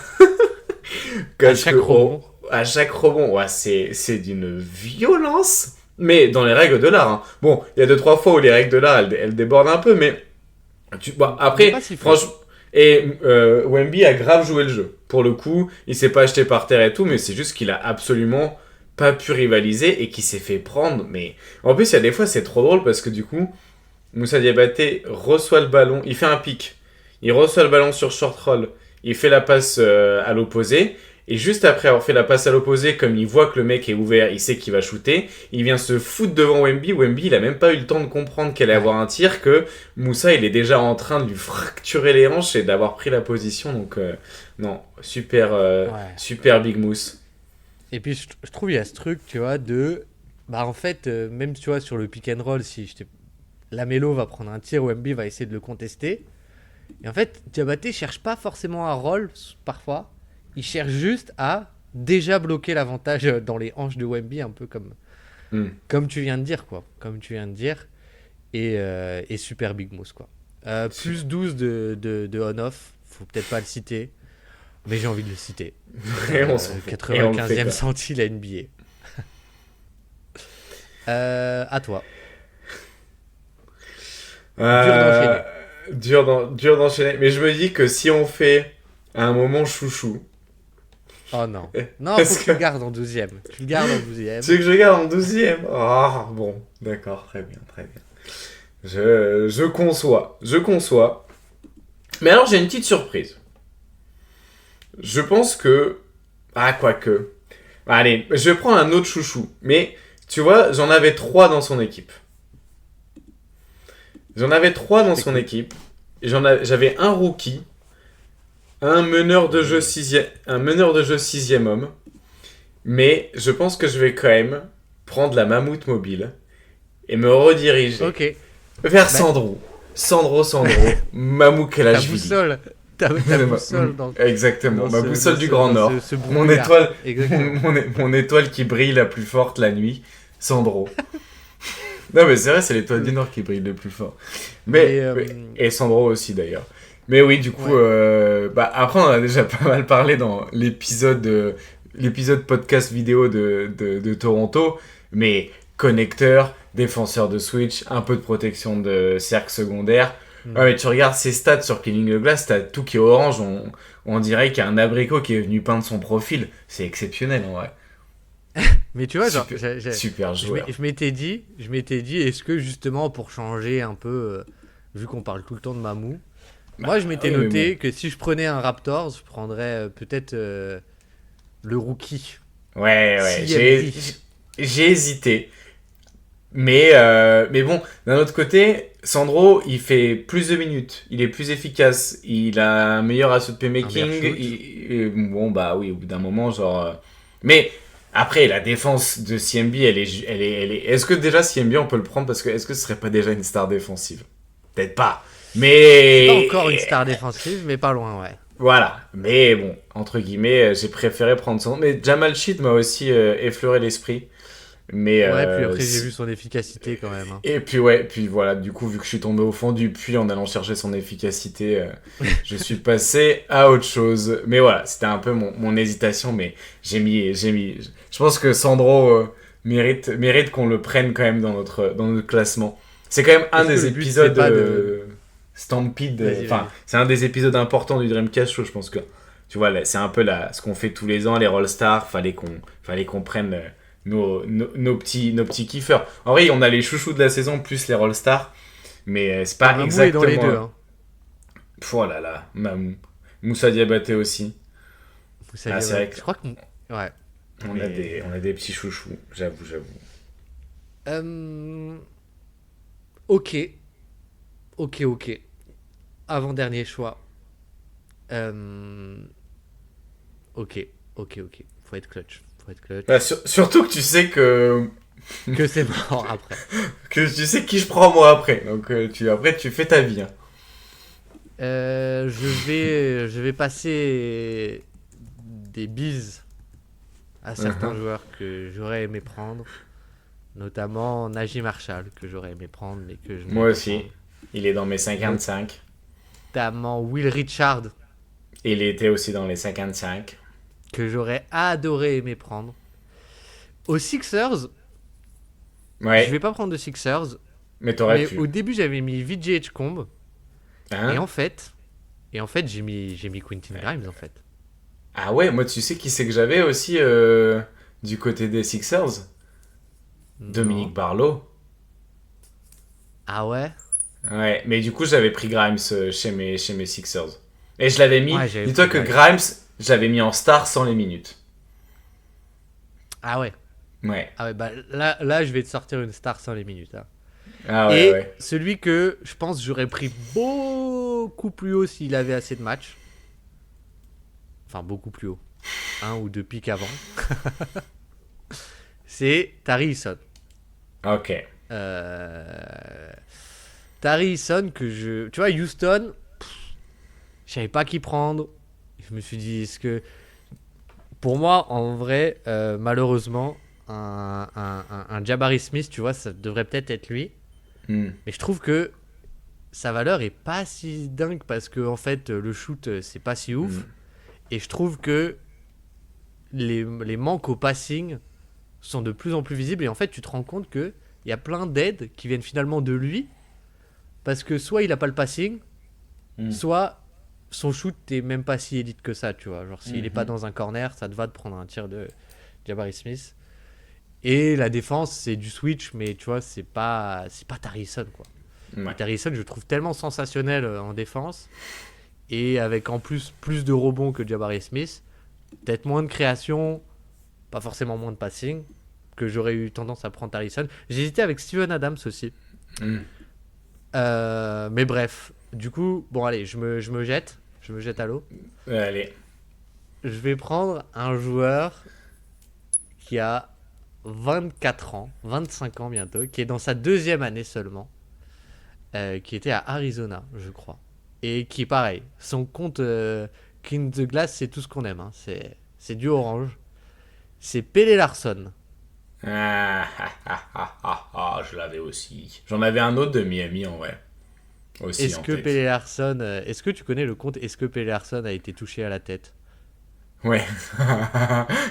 À chaque rebond, ouais, c'est d'une violence. Mais dans les règles de l'art. Hein. Bon, il y a 2-3 fois où les règles de l'art, elles débordent un peu, mais... après, franchement... Et Wemby a grave joué le jeu. Pour le coup, il s'est pas acheté par terre et tout, mais c'est juste qu'il a absolument pas pu rivaliser et qu'il s'est fait prendre. Mais en plus, il y a des fois, c'est trop drôle parce que du coup, Moussa Diabaté reçoit le ballon, il fait un pic, il reçoit le ballon sur short roll, il fait la passe à l'opposé, et juste après avoir fait la passe à l'opposé, comme il voit que le mec est ouvert, il sait qu'il va shooter, il vient se foutre devant Wemby. Wemby, il a même pas eu le temps de comprendre qu'elle allait avoir un tir, que Moussa, il est déjà en train de lui fracturer les hanches et d'avoir pris la position. Donc, non, super Big Mousse. Et puis, je trouve il y a ce truc, tu vois, de... Bah, en fait, même, tu vois, sur le pick and roll, si Lamelo va prendre un tir, Wemby va essayer de le contester. Et en fait, Diabaté cherche pas forcément un roll, parfois. Il cherche juste à déjà bloquer l'avantage dans les hanches de Wemby, un peu comme tu viens de dire, quoi. Comme tu viens de dire. Et super Big Mousse, quoi. Plus 12 de on-off. Faut peut-être pas le citer. Mais j'ai envie de le citer. 95e senti la NBA. À toi. Dur d'enchaîner. Mais je me dis que si on fait un moment chouchou. Oh non. Non, faut que tu le gardes en 12e. Tu le gardes en 12e. Tu veux que je garde en 12e? Ah, bon. D'accord, très bien. Je conçois. Mais alors, j'ai une petite surprise. Je pense que... Ah, quoique. Allez, je vais prendre un autre chouchou. Mais, tu vois, j'en avais 3 dans son équipe. J'avais un rookie, un meneur de jeu sixième homme. Mais je pense que je vais quand même prendre la mammouth mobile et me rediriger vers Sandro. Sandro, Mamou Kelashvili. Ta boussole Exactement, ma boussole du Grand Nord. Mon étoile qui brille la plus forte la nuit, Sandro. Non mais c'est vrai, c'est l'étoile du Nord qui brille le plus fort. Et Sandro aussi d'ailleurs. Mais oui, du coup, après on en a déjà pas mal parlé dans l'épisode podcast vidéo de Toronto, mais connecteur, défenseur de switch, un peu de protection de cercle secondaire. Ouais, mais tu regardes ses stats sur Killing the Glass, t'as tout qui est orange, on dirait qu'il y a un abricot qui est venu peindre son profil. C'est exceptionnel en vrai. Mais tu vois, super joueur. Je m'étais dit, est-ce que justement pour changer un peu, vu qu'on parle tout le temps de Mamou, moi je m'étais noté que si je prenais un Raptors, je prendrais peut-être le rookie. Ouais, j'ai hésité. Mais bon, d'un autre côté, Sandro, il fait plus de minutes, il est plus efficace, il a un meilleur ratio de playmaking. Bon, bah oui, au bout d'un moment, genre. Mais après, la défense de CMB, elle est. Est-ce que déjà CMB, on peut le prendre parce que est-ce que ce serait pas déjà une star défensive? Peut-être pas. Mais. C'est pas encore une star défensive, mais pas loin, ouais. Voilà, mais bon, entre guillemets, j'ai préféré prendre Sandro. Mais Jamal Sheet m'a aussi effleuré l'esprit. Mais puis après j'ai vu son efficacité quand même. Hein. Et puis puis voilà, du coup vu que je suis tombé au fond du puits en allant chercher son efficacité, je suis passé à autre chose. Mais voilà, c'était un peu mon hésitation, mais j'ai mis. Je pense que Sandro mérite qu'on le prenne quand même dans notre classement. C'est quand même un des épisodes Stampede. Enfin, c'est un des épisodes importants du Dreamcast Show, je pense que. Tu vois, là, c'est un peu ce qu'on fait tous les ans, les Roll-Stars. Fallait qu'on prenne. Nos petits kiffeurs. En vrai, on a les chouchous de la saison plus les Roll-Stars, mais c'est pas exactement. Mamou est dans les deux. Hein. Oh là là, Mamou. Moussa Diabaté aussi. C'est vrai que je crois que ouais. On a des petits chouchous, j'avoue. Ok. Avant-dernier choix. Ok. Faut être clutch. Bah, surtout que tu sais que c'est mort après. Que tu sais qui je prends moi après. Donc après tu fais ta vie. Hein. Je vais passer des bises à certains joueurs que j'aurais aimé prendre, notamment Najee Marshall que j'aurais aimé prendre mais que je moi aussi. Il est dans mes 55. Notamment Will Richard. Il était aussi dans les 55. Que j'aurais adoré aimer prendre. Aux Sixers, je vais pas prendre de Sixers. Mais t'aurais pu. Au début, j'avais mis VJ Edgecombe. Et en fait, Et en fait, j'ai mis Quentin Grimes, en fait. Ah ouais, moi, tu sais qui c'est que j'avais aussi du côté des Sixers? Non. Dominique Barlow. Ah ouais? Ouais, mais du coup, j'avais pris Grimes chez mes Sixers. Et je l'avais mis. Ouais, j'avais Dis-toi pris que Grimes. Grimes, j'avais mis en star sans les minutes. Ah ouais. Ouais. Ah ouais, bah là, je vais te sortir une star sans les minutes. Hein. Ah ouais, Et ouais. celui que je pense j'aurais pris beaucoup plus haut s'il avait assez de matchs. Enfin, beaucoup plus haut. Un ou deux pics avant. C'est Tari Eason. Ok. Euh... Tari Eason que je... Tu vois, Houston, je savais pas qui prendre. Je me suis dit, est-ce que... Pour moi, en vrai, malheureusement, un Jabari Smith, tu vois, ça devrait peut-être être lui. Hmm. Mais je trouve que sa valeur est pas si dingue parce que, en fait, le shoot, c'est pas si ouf. Et je trouve que les manques au passing sont de plus en plus visibles. Et en fait, tu te rends compte qu'il y a plein d'aides qui viennent finalement de lui. Parce que soit il a pas le passing, soit son shoot est même pas si élite que ça, tu vois. Genre, s'il est pas dans un corner, ça te va de prendre un tir de Jabari Smith. Et la défense, c'est du switch, mais tu vois, c'est pas Tari Eason, quoi. Ouais. Tari Eason, je le trouve tellement sensationnel en défense. Et avec en plus de rebonds que Jabari Smith, peut-être moins de création, pas forcément moins de passing, que j'aurais eu tendance à prendre Tari Eason. J'ai hésité avec Steven Adams aussi. Mais bref, du coup, bon allez, je me jette à l'eau. Allez. Je vais prendre un joueur qui a 24 ans, 25 ans bientôt, qui est dans sa deuxième année seulement, qui était à Arizona, je crois. Et qui est pareil, son compte Clean the Glass, c'est tout ce qu'on aime, hein. C'est du orange. C'est Pelle Larsson. Je l'avais aussi. J'en avais un autre de Miami en vrai. Aussi Est-ce en que tête. Pelle Larsson, est-ce que tu connais le compte Est-ce que Pelle Larsson a été touché à la tête? Ouais.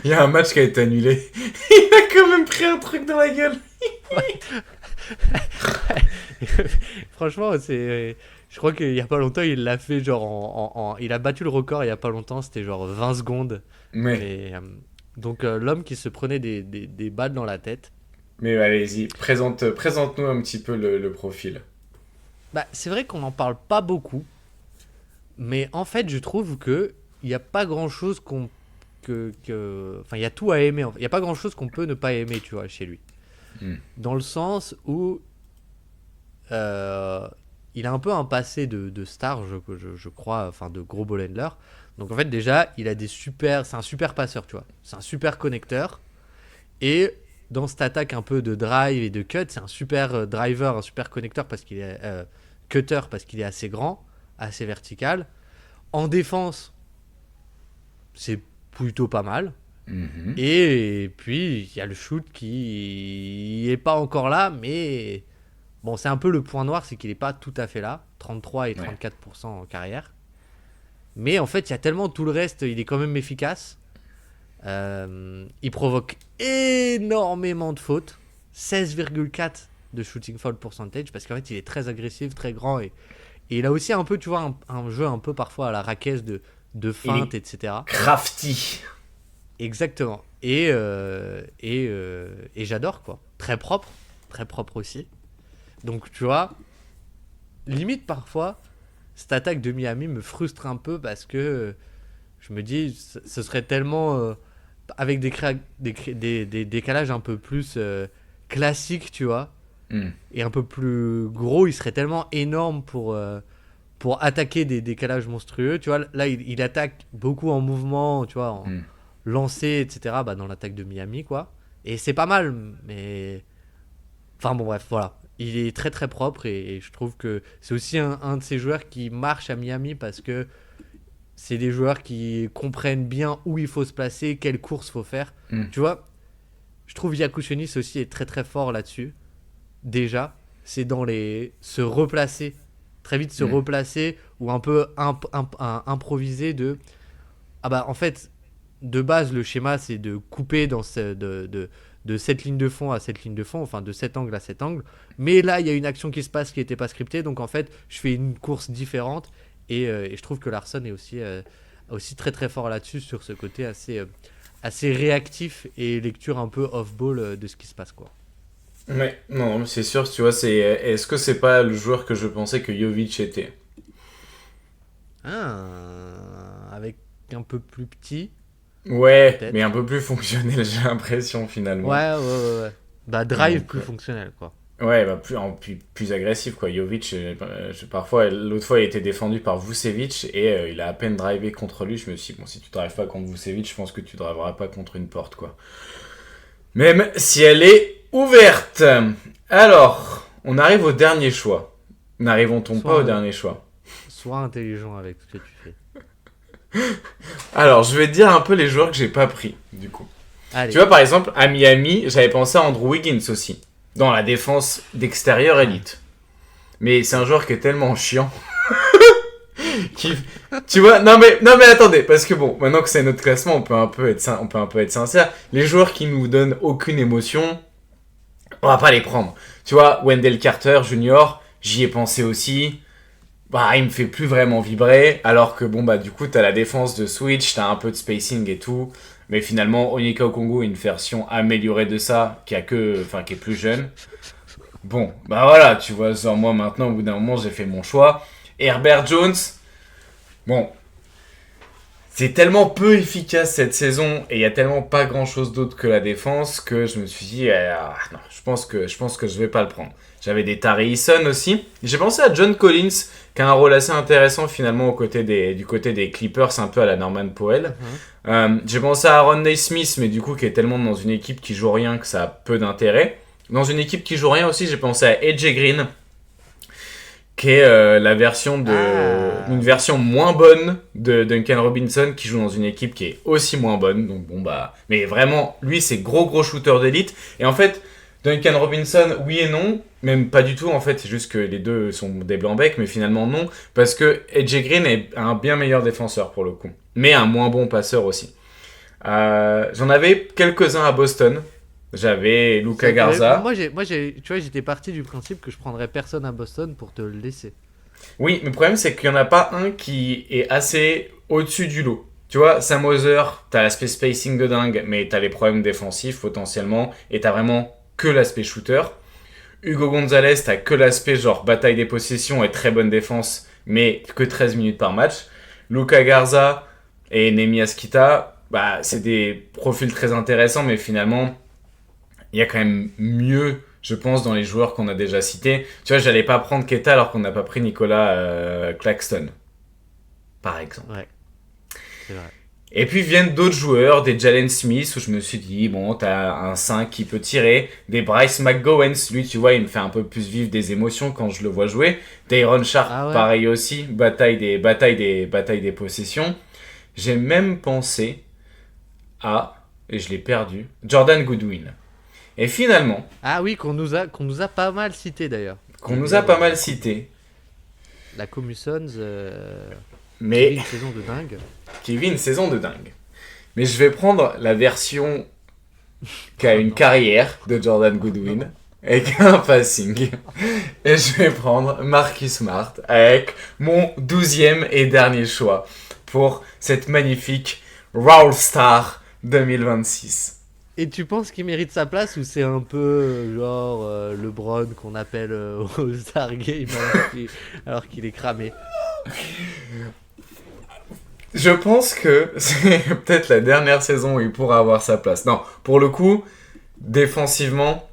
Il y a un match qui a été annulé. Il a quand même pris un truc dans la gueule. Franchement, c'est. Je crois qu'il y a pas longtemps, il l'a fait genre il a battu le record il y a pas longtemps, c'était genre 20 secondes. Mais, Mais, donc l'homme qui se prenait des balles dans la tête. mais allez-y, présente-nous un petit peu le profil. Bah, c'est vrai qu'on n'en parle pas beaucoup, mais en fait, je trouve que il n'y a pas grand-chose Enfin, il y a tout à aimer. Il n'y a pas grand-chose qu'on peut ne pas aimer, tu vois, chez lui. Dans le sens où il a un peu un passé de star, je crois, enfin de gros ball handler. Donc en fait, déjà, c'est un super passeur, tu vois. C'est un super connecteur. Et dans cette attaque un peu de drive et de cut, c'est un super driver, un super connecteur parce qu'il est cutter parce qu'il est assez grand, assez vertical. En défense, c'est plutôt pas mal. Et puis, il y a le shoot qui est pas encore là, mais bon, c'est un peu le point noir, c'est qu'il est pas tout à fait là. 33 et 34% en carrière. Mais en fait, il y a tellement tout le reste, il est quand même efficace. Il provoque énormément de fautes. 16,4 de shooting foul percentage, parce qu'en fait, il est très agressif, très grand. Et il a aussi un peu, tu vois, un jeu un peu parfois à la raquette de feinte, etc. Crafty. Exactement. Et j'adore, quoi. Très propre aussi. Donc, tu vois, limite parfois, cette attaque de Miami me frustre un peu parce que je me dis, ce serait tellement. Avec des décalages un peu plus classiques, tu vois, et un peu plus gros, il serait tellement énorme pour attaquer des décalages monstrueux. Tu vois, là, il attaque beaucoup en mouvement, tu vois, en lancé, etc., bah, dans l'attaque de Miami, quoi. Et c'est pas mal, mais. Enfin, bon, bref, voilà. Il est très très propre et je trouve que c'est aussi un de ces joueurs qui marche à Miami parce que c'est des joueurs qui comprennent bien où il faut se placer, quelle course faut faire. Tu vois, je trouve Yakuchenis aussi est très très fort là-dessus. Déjà, c'est dans se replacer, très vite se replacer ou un peu improviser de... Ah bah en fait, de base, le schéma c'est de couper de cette ligne de fond à cette ligne de fond, enfin de cet angle à cet angle. Mais là, il y a une action qui se passe qui n'était pas scriptée, donc en fait, je fais une course différente Et je trouve que Larsson est aussi très très fort là-dessus, sur ce côté assez réactif et lecture un peu off-ball de ce qui se passe, quoi. Ouais, non, c'est sûr, tu vois, est-ce que c'est pas le joueur que je pensais que Jovic était? Avec un peu plus petit. Ouais, Peut-être. mais un peu plus fonctionnel, j'ai l'impression, finalement. Ouais. Bah, drive Donc, plus fonctionnel, quoi. ouais, bah, plus agressif, quoi. Jovic, parfois, l'autre fois, il était défendu par Vucevic et il a à peine drivé contre lui. Je me suis dit, bon, si tu drives pas contre Vucevic, je pense que tu driveras pas contre une porte, quoi. Même si elle est ouverte. Alors, on arrive au dernier choix. N'arrivons-on pas au dernier choix? Sois intelligent avec ce que tu fais. Alors, je vais te dire un peu les joueurs que j'ai pas pris, du coup. Allez. Tu vois, par exemple, à Miami, j'avais pensé à Andrew Wiggins aussi, dans la défense d'extérieur élite. Mais c'est un joueur qui est tellement chiant. Tu vois, non mais attendez, parce que bon, maintenant que c'est notre classement, on peut un peu être sincère. Les joueurs qui nous donnent aucune émotion, on va pas les prendre. Tu vois, Wendell Carter Jr., j'y ai pensé aussi. Bah, il me fait plus vraiment vibrer, alors que bon, bah, du coup, t'as la défense de Switch, t'as un peu de spacing et tout. Mais finalement, Onyeka Okongwu est une version améliorée de ça, qui est plus jeune. Bon, bah voilà, tu vois, genre moi maintenant, au bout d'un moment, j'ai fait mon choix. Herbert Jones, bon, c'est tellement peu efficace cette saison et il y a tellement pas grand chose d'autre que la défense que je me suis dit, non, je pense que je vais pas le prendre. J'avais des Tari Eason aussi. J'ai pensé à John Collins, qui a un rôle assez intéressant finalement du côté des Clippers, un peu à la Norman Powell. J'ai pensé à Aaron Naismith, mais du coup qui est tellement dans une équipe qui joue rien que ça a peu d'intérêt. Dans une équipe qui joue rien aussi, j'ai pensé à AJ Green, qui est une version moins bonne de Duncan Robinson, qui joue dans une équipe qui est aussi moins bonne. Donc bon bah, mais vraiment, lui c'est gros shooter d'élite. Et en fait, Duncan Robinson, oui et non, même pas du tout en fait, c'est juste que les deux sont des blancs-becs, mais finalement non, parce que AJ Green est un bien meilleur défenseur pour le coup, mais un moins bon passeur aussi. J'en avais quelques-uns à Boston. J'avais Luka Garza. Moi, tu vois, j'étais parti du principe que je prendrais personne à Boston pour te le laisser. Oui, mais le problème, c'est qu'il n'y en a pas un qui est assez au-dessus du lot. Tu vois, Sam Hauser, t'as l'aspect spacing de dingue, mais t'as les problèmes défensifs potentiellement, et t'as vraiment que l'aspect shooter. Hugo Gonzalez, t'as que l'aspect genre bataille des possessions et très bonne défense, mais que 13 minutes par match. Luka Garza et Nehemias Queta, bah, c'est des profils très intéressants, mais finalement, il y a quand même mieux, je pense, dans les joueurs qu'on a déjà cités. Tu vois, j'allais pas prendre Queta alors qu'on n'a pas pris Nicolas Claxton, par exemple. Ouais, c'est vrai. Et puis viennent d'autres joueurs, des Jalen Smith, où je me suis dit, bon, t'as un 5 qui peut tirer, des Bryce McGowens, lui, tu vois, il me fait un peu plus vivre des émotions quand je le vois jouer. Dayron Sharp, pareil aussi, bataille des possessions. J'ai même pensé à, et je l'ai perdu, Jordan Goodwin. Et finalement... Ah oui, qu'on nous a pas mal cité d'ailleurs. Qu'on nous a pas mal cité. La Commussons... Mais... Qui vit une saison de dingue. Qui vit une saison de dingue. Mais je vais prendre la version qui a une carrière de Jordan Goodwin avec un passing. Et je vais prendre Marcus Smart avec mon 12e et dernier choix pour cette magnifique All-Star 2026. Et tu penses qu'il mérite sa place ou c'est un peu genre LeBron qu'on appelle au Star Game alors qu'il est cramé? Je pense que c'est peut-être la dernière saison où il pourra avoir sa place. Non, pour le coup, défensivement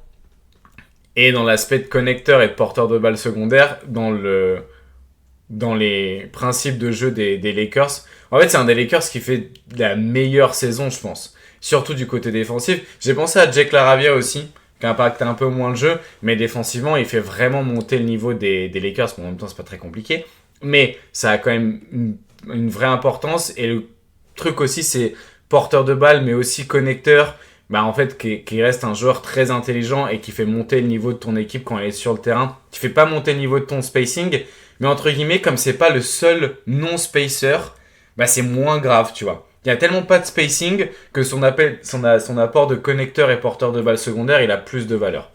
et dans l'aspect de connecteur et de porteur de balle secondaire, dans les principes de jeu des Lakers, en fait, c'est un des Lakers qui fait la meilleure saison, je pense. Surtout du côté défensif. J'ai pensé à Jake LaRavia aussi, qui impacte un peu moins le jeu, mais défensivement, il fait vraiment monter le niveau des Lakers. Bon, en même temps, c'est pas très compliqué, mais ça a quand même une vraie importance. Et le truc aussi, c'est porteur de balle, mais aussi connecteur. Bah, en fait, qui reste un joueur très intelligent et qui fait monter le niveau de ton équipe quand elle est sur le terrain. Qui fait pas monter le niveau de ton spacing, mais entre guillemets, comme c'est pas le seul non-spacer, bah, c'est moins grave, tu vois. Il n'y a tellement pas de spacing que son apport de connecteur et porteur de balle secondaire, il a plus de valeur.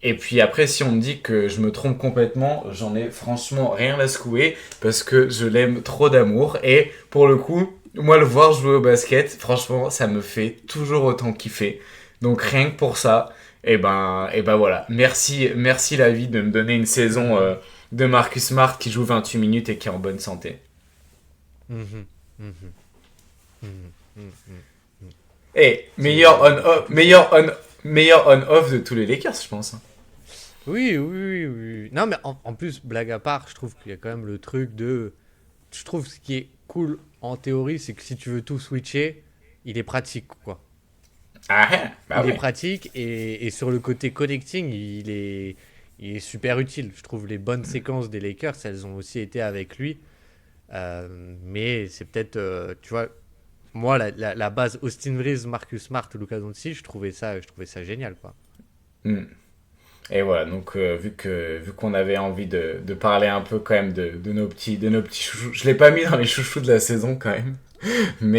Et puis après, si on me dit que je me trompe complètement, j'en ai franchement rien à secouer parce que je l'aime trop d'amour. Et pour le coup, moi, le voir jouer au basket, franchement, ça me fait toujours autant kiffer. Donc rien que pour ça, et ben voilà. Merci la vie de me donner une saison de Marcus Smart qui joue 28 minutes et qui est en bonne santé. Mhm, mhm, mhm, mhm, mhm. Et meilleur on-off de tous les Lakers, je pense. Oui, oui, oui, oui. Non, mais en plus, blague à part, je trouve qu'il y a quand même le truc de. Je trouve ce qui est cool en théorie, c'est que si tu veux tout switcher, il est pratique, quoi. Ah, hein, bah Il est ouais. pratique et sur le côté connecting, il est super utile. Je trouve les bonnes séquences des Lakers, elles ont aussi été avec lui. Mais c'est peut-être, tu vois, moi, la base Austin Reeves, Marcus Smart, Luka Doncic, je trouvais ça génial, quoi. Hmm. Et voilà, donc vu qu'on avait envie de parler un peu quand même de nos petits chouchous, je l'ai pas mis dans les chouchous de la saison quand même,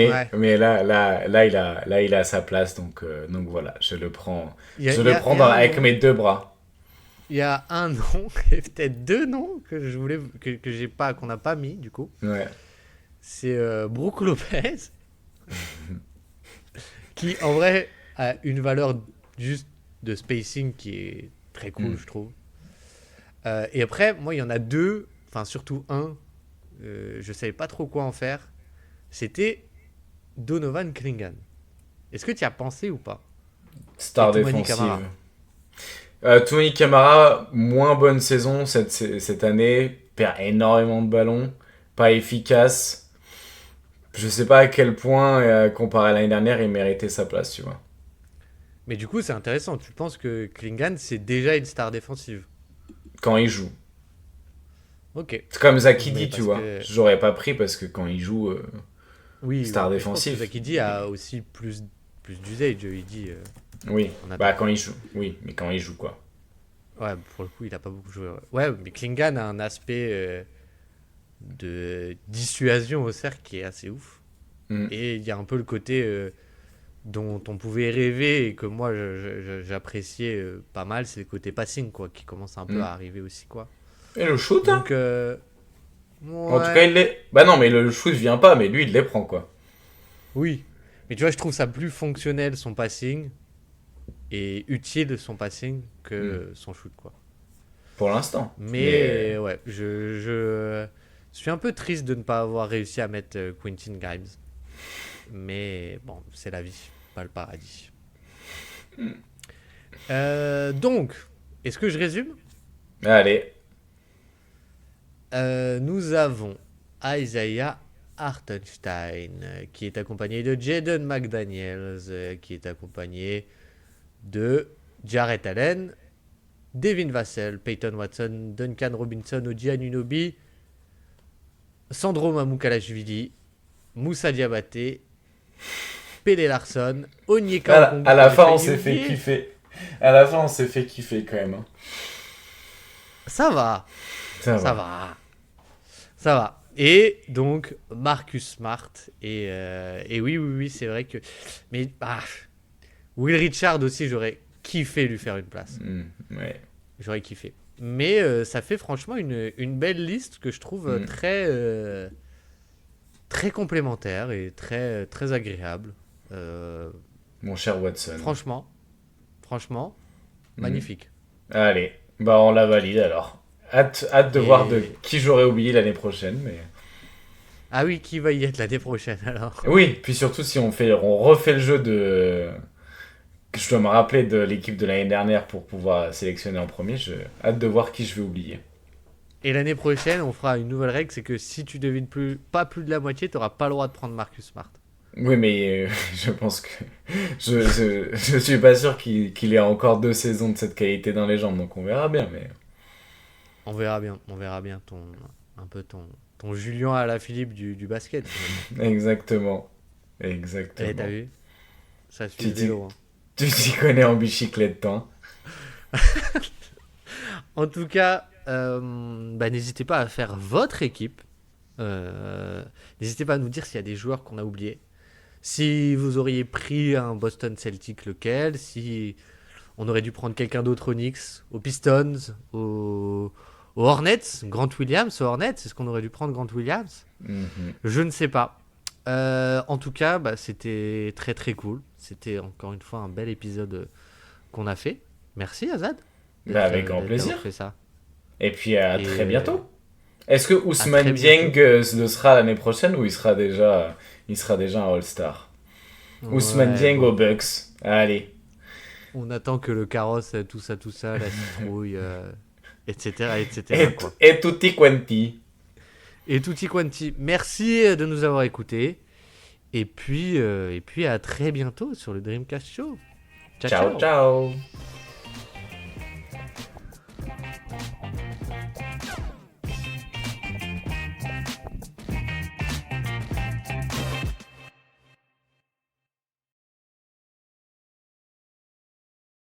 Ouais. mais là il a sa place, donc voilà, je le prends Il y a un avec nom, mes deux bras. il y a un nom, et peut-être deux noms que je voulais, que j'ai pas, qu'on n'a pas mis, du coup. Ouais. C'est Brook Lopez, qui en vrai a une valeur juste de spacing qui est très cool, Hmm. je trouve. Et après, moi, il y en a deux, enfin surtout un, je savais pas trop quoi en faire. C'était Donovan Klingan. Est-ce que tu y as pensé ou pas? Et Star Toumani défensive. Camara. Tony Camara, moins bonne saison cette année, perd énormément de ballons, pas efficace. Je sais pas à quel point, comparé à l'année dernière, il méritait sa place, tu vois. Mais du coup, c'est intéressant. Tu penses que Klingan, c'est déjà une star défensive? Quand il joue. Ok. C'est comme Mais Zakidi, tu parce vois. que. J'aurais pas pris parce que quand il joue, Oui, star oui. Mais je pense que défensif. Zakidi a aussi plus d'usage. Il dit Oui, en bah quand attaquant. il joue. Oui, mais quand il joue, quoi. Ouais, pour le coup, il a pas beaucoup joué. Ouais, mais Klingan a un aspect de dissuasion au cercle qui est assez ouf. Hmm, Et il y a un peu le côté dont on pouvait rêver et que moi j'appréciais pas mal, c'est le côté passing quoi, qui commence un peu hmm. à arriver aussi quoi. Et le shoot, hein. Donc En tout cas, ouais, il les. Bah non, mais le shoot vient pas, mais lui, il les prend, quoi. oui. Mais tu vois, je trouve ça plus fonctionnel son passing et utile son passing Hmm. que son shoot quoi. Pour l'instant. Mais. Mais ouais, je suis un peu triste de ne pas avoir réussi à mettre Quentin Grimes. Mais bon, c'est la vie, pas le paradis. Donc, est-ce que je résume? Allez. Nous avons Isaiah Hartenstein, qui est accompagné de Jaden McDaniels, qui est accompagné de Jarrett Allen, Devin Vassell, Peyton Watson, Duncan Robinson, Oji Anunoby, Sandro Mamukalashvili, Moussa Diabaté, Pele Larson, Onyeka À Okongwu la qu'on a fin, on failli s'est fait oublier. kiffer. À la fin, on s'est fait kiffer quand même, hein. Ça va, Ça ça va. va. Ça va. Et donc, Marcus Smart. Et oui, oui, oui, c'est vrai que. Mais Will Richard aussi, j'aurais kiffé lui faire une place. Hmm, ouais. J'aurais kiffé. Mais ça fait franchement une belle liste que je trouve Hmm. très complémentaire et très agréable. Euh, Mon cher Watson. franchement, franchement, Hmm. magnifique. Allez. Bah, on la valide alors. Hâte de voir de Et. qui j'aurais oublié l'année prochaine, mais. Ah oui, qui va y être l'année prochaine alors? Oui, puis surtout si on refait le jeu de. Je dois me rappeler de l'équipe de l'année dernière pour pouvoir sélectionner en premier. Hâte de voir qui je vais oublier. Et l'année prochaine, on fera une nouvelle règle, c'est que si tu devines pas plus de la moitié, tu n'auras pas le droit de prendre Marcus Smart. Oui, mais je pense que je suis pas sûr qu'il ait encore 2 saisons de cette qualité dans les jambes, donc on verra bien. Mais On verra bien un peu ton Julien Alaphilippe du basket finalement. exactement, Eh, t'as exactement. vu? Ça suit Tu le t'y vélo, hein. tu t'y connais en bicyclette, toi. En tout cas, n'hésitez pas à faire votre équipe. N'hésitez pas à nous dire s'il y a des joueurs qu'on a oubliés. Si vous auriez pris un Boston Celtic, lequel? Si On aurait dû prendre quelqu'un d'autre aux Knicks, aux Pistons, aux Hornets. Grant Williams aux Hornets. Est-ce qu'on aurait dû prendre Grant Williams? Je ne sais pas. En tout cas, c'était très très cool. C'était encore une fois un bel épisode qu'on a fait. Merci Azad. Avec grand plaisir. Fait ça. Et puis très bientôt. Est-ce que Ousmane Dieng le sera l'année prochaine ou il sera déjà un All-Star? Ousmane Dieng aux Bucks. Allez. On attend que le carrosse, tout ça, la citrouille, etc. Et tutti quanti. Et tutti quanti. Merci de nous avoir écoutés. Et puis à très bientôt sur le Dreamcast Show. Ciao.